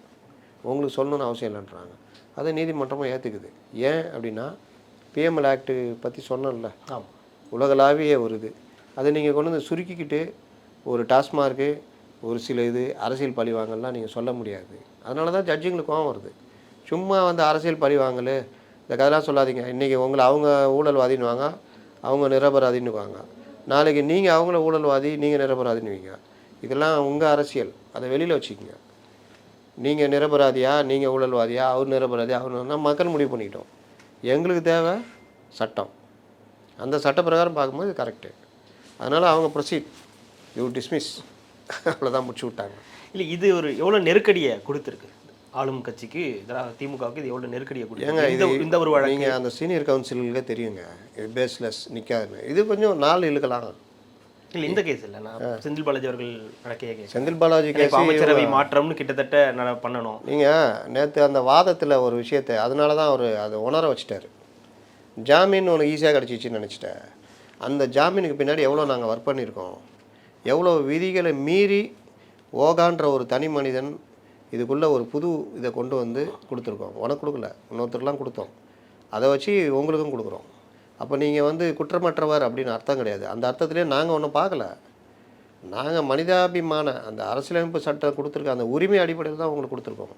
உங்களுக்கு சொல்லணுன்னு அவசியம் இல்லைன்றாங்க. அதை நீதிமன்றமும் ஏற்றுக்குது. ஏன் அப்படின்னா பிஎம்எல் ஆக்டு பற்றி சொன்னோம்ல, உலகளாவிய ஒரு இது, அதை நீங்கள் கொண்டு வந்து சுருக்கிக்கிட்டு ஒரு டாஸ்மார்க்கு ஒரு சில இது அரசியல் பழிவாங்கலாம் நீங்கள் சொல்ல முடியாது. அதனால தான் ஜட்ஜுங்களுக்கு கோவம் வருது. சும்மா வந்து அரசியல் பழிவாங்கல் இந்த கதைலாம் சொல்லாதீங்க. இன்றைக்கி உங்களை அவங்க ஊழல்வாதின்னுவாங்க, அவங்க நிரபராதின்னுவாங்க, நாளைக்கு நீங்கள் அவங்கள ஊழல்வாதி, நீங்கள் நிரபராதின்னுவீங்க. இதெல்லாம் உங்கள் அரசியல், அதை வெளியில் வச்சுக்கோங்க. நீங்கள் நிரபராதியா, நீங்கள் ஊழல்வாதியா, அவர் நிரபராதியா, அவர் மக்கள் முடிவு பண்ணிக்கிட்டோம். எங்களுக்கு தேவை சட்டம், அந்த சட்ட பிரகாரம் பார்க்கும்போது கரெக்டு. அதனால் அவங்க ப்ரொசீட், யூ டிஸ்மிஸ், அவ்வளோதான் முடிச்சு விட்டாங்க. இல்லை, இது ஒரு எவ்வளோ நெருக்கடியை கொடுத்துருக்கு ஆளும் கட்சிக்கு, திமுகவுக்கு இது எவ்வளோ நெருக்கடியை கொடுத்துருக்கு இந்த ஒரு வழக்கு. நீங்கள் அந்த சீனியர் கவுன்சிலுக்கே தெரியுங்க, இது பேஸ்லெஸ் நிற்காதுன்னு. இது கொஞ்சம் நாள் இழுக்கலாம். இல்லை, இந்த கேஸ் இல்லை, நான் செந்தில் பாலாஜி அவர்கள் நடக்கைய கேஸ், செந்தில் பாலாஜி கேஸ் அமைச்சரவை மாற்றம்னு கிட்டத்தட்ட பண்ணணும். நீங்கள் நேற்று அந்த வாதத்தில் ஒரு விஷயத்தை, அதனால தான் அவர் அதை உணர வச்சுட்டார். ஜாமீன் உனக்கு ஈஸியாக கிடச்சிச்சின்னு நினச்சிட்டேன். அந்த ஜாமீனுக்கு பின்னாடி எவ்வளோ நாங்கள் ஒர்க் பண்ணியிருக்கோம், எவ்வளோ விதிகளை மீறி ஓகான்ற ஒரு தனி மனிதன் இதுக்குள்ளே ஒரு புது இதை கொண்டு வந்து கொடுத்துருக்கோம். உனக்கு கொடுக்கல, இன்னொருத்தருலாம் கொடுத்தோம், அதை வச்சு உங்களுக்கும் கொடுக்குறோம். அப்போ நீங்கள் வந்து குற்றமற்றவர் அப்படின்னு அர்த்தம் கிடையாது. அந்த அர்த்தத்துலேயே நாங்கள் ஒன்றும் பார்க்கல. நாங்கள் மனிதாபிமான அந்த அரசியலமைப்பு சட்டம் கொடுத்துருக்க அந்த உரிமை அடிப்படையில் தான் உங்களுக்கு கொடுத்துருக்கோம்.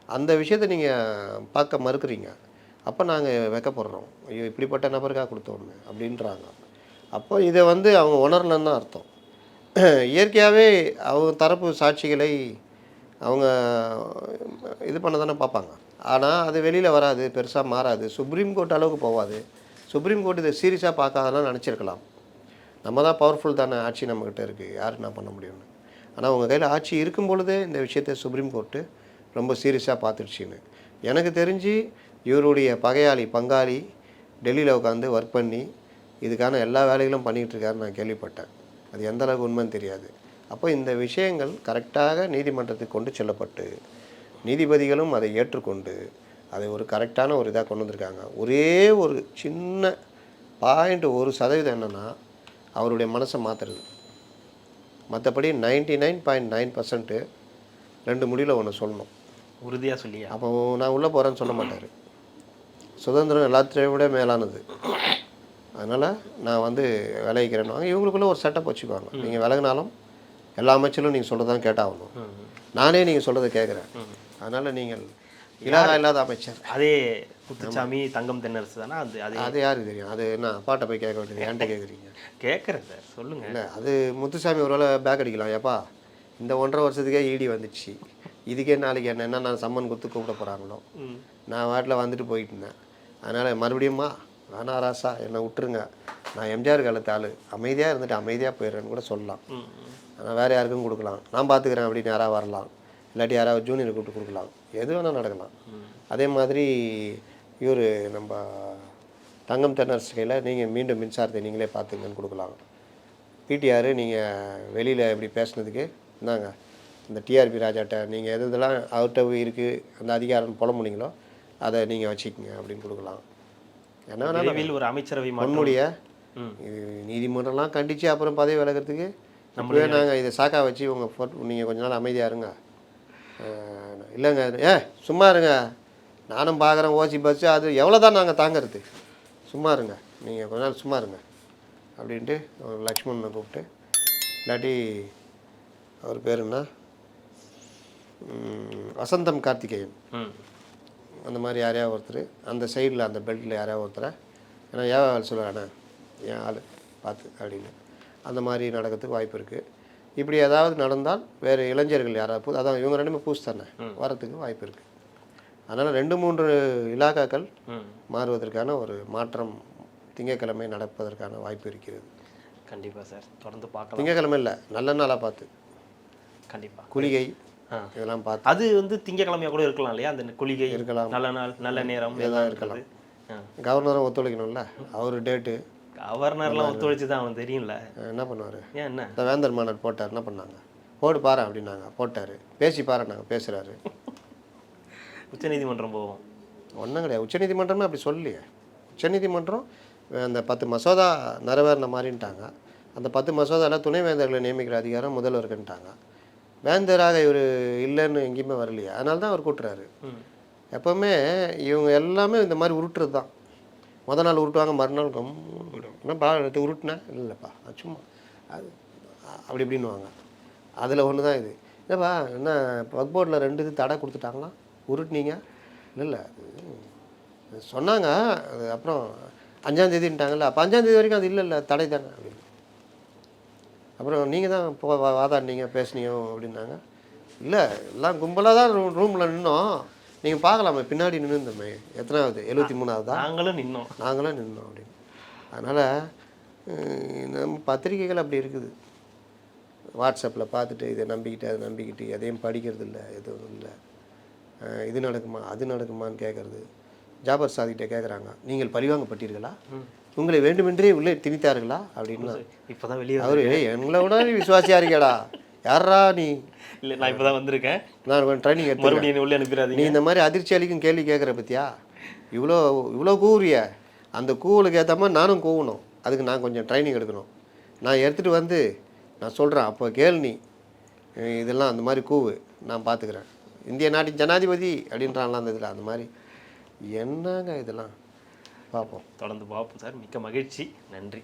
அந்த விஷயத்தை நீங்கள் பார்க்க மறுக்கிறீங்க. அப்போ நாங்கள் வைக்கப்படுறோம், ஐயோ இப்படிப்பட்ட நபருக்காக கொடுத்தோன்னு அப்படின்றாங்க. அப்போ இதை வந்து அவங்க உணரலன்னு தான் அர்த்தம். இயற்கையாகவே அவங்க தரப்பு சாட்சிகளை அவங்க இது பண்ண தானே பார்ப்பாங்க. ஆனால் அது வெளியில் வராது, பெருசாக மாறாது, சுப்ரீம் கோர்ட் அளவுக்கு போகாது. சுப்ரீம் கோர்ட் இதை சீரியஸாக பார்க்காதெல்லாம் நினச்சிருக்கலாம். நம்ம தான் பவர்ஃபுல் தானே, ஆட்சி நம்மக்கிட்ட இருக்குது, யார் என்ன பண்ண முடியும்னு. ஆனால் உங்கள் கையில் ஆட்சி இருக்கும் பொழுதே இந்த விஷயத்தை சுப்ரீம் கோர்ட்டு ரொம்ப சீரியஸாக பார்த்துடுச்சின்னு எனக்கு தெரிஞ்சு இவருடைய பகையாளி பங்காளி டெல்லியில் உட்காந்து ஒர்க் பண்ணி இதுக்கான எல்லா வேலைகளும் பண்ணிகிட்டு இருக்காருன்னு நான் கேள்விப்பட்டேன். அது எந்த அளவுக்கு உண்மைன்னு தெரியாது. அப்போ இந்த விஷயங்கள் கரெக்டாக நீதிமன்றத்துக்கு கொண்டு செல்லப்பட்டு நீதிபதிகளும் அதை ஏற்றுக்கொண்டு அதை ஒரு கரெக்டான ஒரு இதாக கொண்டு வந்திருக்காங்க. ஒரே ஒரு சின்ன 0.1% என்னென்னா அவருடைய மனசை மாற்றுறது. மற்றபடி 99.9% ரெண்டு முடிவில் ஒன்று சொல்லணும், உறுதியாக சொல்லியா. அப்போ நான் உள்ளே போகிறேன்னு சொல்ல மாட்டார். சுதந்திரம் எல்லாத்தையும் விட மேலானது. அதனால் நான் வந்து விலகிக்கிறேன்னு இவங்களுக்குள்ளே ஒரு செட்டப் வச்சுக்குவாங்க. நீங்கள் விலகினாலும் எல்லா அமைச்சரும் நீங்கள் சொல்கிறதான் கேட்டாகணும். நானே நீங்கள் சொல்கிறத கேட்குறேன். அதனால் நீங்கள் இலாகா இல்லாத அமைச்சர். அதே குத்துச்சாமி தங்கம் தென்னரசு தானே? அது யாருக்கு தெரியும்? அது என்ன அப்பாட்ட போய் கேட்க வேண்டியது, ஏன்ட்ட கேட்குறீங்க? கேட்குறேன் சார், சொல்லுங்கள். இல்லை, அது முத்துசாமி ஒரு வேளை பேக் அடிக்கலாம். ஏப்பா இந்த 1.5 வருஷத்துக்கே ஈடி வந்துச்சு, இதுக்கே நாளைக்கு என்ன நான் சம்மன் கொடுத்து கூப்பிட போகிறாங்களோ, நான் வாட்டில் வந்துட்டு போயிட்டு இருந்தேன். அதனால் மறுபடியுமா வேணா ராசா என்னை விட்டுருங்க, நான் எம்ஜிஆர் காலத்து ஆள், அமைதியாக இருந்துட்டு அமைதியாக போயிடுறேன்னு கூட சொல்லலாம். ஆனால் வேறு யாருக்கும் கொடுக்கலாம், நான் பார்த்துக்கிறேன் அப்படின்னு யாராவது வரலாம், இல்லாட்டி யாராவது ஜூனியர் கூப்பிட்டு கொடுக்கலாம், எது வேணால் நடக்கலாம். அதே மாதிரி இவர் நம்ம தங்கம் தென்னரசு கையில் நீங்கள் மீண்டும் மின்சாரத்தை நீங்களே பார்த்துங்கன்னு கொடுக்கலாம். பிடிஆர் நீங்கள் வெளியில் இப்படி பேசுனதுக்கு இந்தாங்க இந்த டிஆர்பி ராஜாட்ட நீங்கள் எது இதெல்லாம் அவர்கிட்ட இருக்குது அந்த அதிகாரம் புல முடிங்களோ அதை நீங்கள் வச்சுக்கோங்க அப்படின்னு கொடுக்கலாம். என்ன வேணாலும் ஒரு அமைச்சரவை பொன்முடிய இது நீதிமன்றம்லாம் கண்டித்து அப்புறம் பதவி விலகிறதுக்கு நம்மளே நாங்கள் இதை சாக்கா வச்சு நீங்கள் கொஞ்ச நாள் அமைதியாக இருங்க. இல்லைங்க சும்மா இருங்க, நானும் பார்க்குறேன் ஓசி பஸ்ஸு, அது எவ்வளோ தான் நாங்கள் தாங்கிறது, சும்மா இருங்க நீங்கள் கொஞ்ச நாள் சும்மா இருங்க அப்படின்ட்டு லக்ஷ்மணனை கூப்பிட்டு, இல்லாட்டி அவர் பேர் என்ன வசந்தம் கார்த்திகேயன், அந்த மாதிரி யாரையாவது ஒருத்தர் அந்த சைடில் அந்த பெல்ட்டில் யாரையாவது ஒருத்தரை, ஏன்னா ஏன் சொல்லுவாண்ணே என் ஆள் பார்த்து அப்படின்னு, அந்த மாதிரி நடக்கிறதுக்கு வாய்ப்பு இருக்குது. இப்படி ஏதாவது நடந்தால் வேறு இளைஞர்கள் யாராவது அதான் இவங்க ரெண்டுமே பூஸ் தானே வரத்துக்கு வாய்ப்பு இருக்குது. அதனால் 2-3 இலாக்காக்கள் மாறுவதற்கான ஒரு மாற்றம் திங்கட்கிழமை நடப்பதற்கான வாய்ப்பு இருக்கிறது. கண்டிப்பாக சார், தொடர்ந்து பார்க்கலாம். திங்கட்கிழமை இல்லை, நல்ல நாளாக பார்த்து, கண்டிப்பாக குளிகை இதெல்லாம் பார்த்து, அது வந்து திங்கக்கிழமையாக கூட இருக்கலாம் இல்லையா? அந்த குளிகை இருக்கலாம், நல்ல நாள் நல்ல நேரம் இதெல்லாம் இருக்கலாம். கவர்னரும் ஒத்துழைக்கணும்ல, அவர் டேட்டு கவர்னர்லாம் ஒத்துழைச்சி தான் அவன் தெரியும்ல என்ன பண்ணுவார். ஏன் என்ன இந்த வேந்தர் மாநாடு போட்டார், என்ன பண்ணாங்க, போடு பாரு அப்படின்னாங்க, போட்டார். பேசி பாரு நாங்கள் பேசுகிறாரு. உச்சநீதிமன்றம் போவோம் ஒன்றும் கிடையாது. உச்சநீதிமன்றமே அப்படி சொல்லலையே. உச்சநீதிமன்றம் அந்த 10 மசோதா நிறைவேறின மாதிரின்ட்டாங்க. அந்த 10 மசோதாவில் துணைவேந்தர்களை நியமிக்கிற அதிகாரம் முதல்வருக்குன்ட்டாங்க. வேந்தராக இவர் இல்லைன்னு எங்கேயுமே வரலையே, அதனால தான் அவர் கூட்டுறாரு. எப்போவுமே இவங்க எல்லாமே இந்த மாதிரி உருட்டுறது தான். முதல் நாள் உருட்டுவாங்க, மறுநாள் என்னப்பா எடுத்து உருட்டுனேன், இல்லைப்பா சும்மா அது அப்படி இப்படின்னுவாங்க. அதில் ஒன்று தான் இது. என்னப்பா என்ன வக் போர்டில் 2 இது தடை கொடுத்துட்டாங்களாம், உருட்டுனீங்க இல்லை சொன்னாங்க, அது அப்புறம் 5ஆம் தேதின்ட்டாங்கல்ல, அப்போ 5ஆம் தேதி வரைக்கும் அது இல்லை தடை தானே அப்படின்னு. அப்புறம் நீங்கள் தான் வாதாடினீங்க பேசுனீங்க அப்படின்னாங்க. இல்லை எல்லாம் கும்பலாக தான் ரூமில் நின்னோம், நீங்கள் பார்க்கலாமே பின்னாடி நின்றுந்தோமே, எத்தனாவது 73ஆவதா, நாங்களும் நின்னோம் அப்படின்னு. அதனால் நம்ம பத்திரிகைகள் அப்படி இருக்குது. வாட்ஸ்அப்பில் பார்த்துட்டு இதை நம்பிக்கிட்டு அதை நம்பிக்கிட்டு எதையும் படிக்கிறது இல்லை, எதுவும் இல்லை. இது நடக்குமா அது நடக்குமான்னு கேட்குறது. ஜாபர் சாதிக்கிட்ட கேட்குறாங்க, நீங்கள் பழிவாங்கப்பட்டீர்களா, உங்களை வேண்டுமென்றே உள்ளே திணித்தார்களா அப்படின்னு. இப்போ தான் வெளியே அவரு எங்களை விட நீ விசுவாசியாக இருக்கேடா, யாரா நீ, இல்லை நான் இப்போ தான் வந்திருக்கேன், நான் கொஞ்சம் ட்ரைனிங் எடுத்து மறுபடியும் உள்ளே அனுப்பிடாதீங்க, நீ இந்த மாதிரி அதிர்ச்சி அளிக்கும் கேள்வி கேட்குற பற்றியா, இவ்வளோ கூவுறிய, அந்த கூவலுக்கு ஏற்ற மாதிரி நானும் கூவணும், அதுக்கு நான் கொஞ்சம் ட்ரைனிங் எடுக்கணும், நான் எடுத்துகிட்டு வந்து நான் சொல்கிறேன், அப்போ கேள் நீ இதெல்லாம் அந்த மாதிரி கூவு, நான் பார்த்துக்கிறேன், இந்திய நாட்டின் ஜனாதிபதி அப்படின்றான்லாம் அந்த இதில், அந்த மாதிரி என்னங்க இதெல்லாம் பார்ப்போம், தொடர்ந்து பார்ப்போம் சார். மிக்க மகிழ்ச்சி, நன்றி.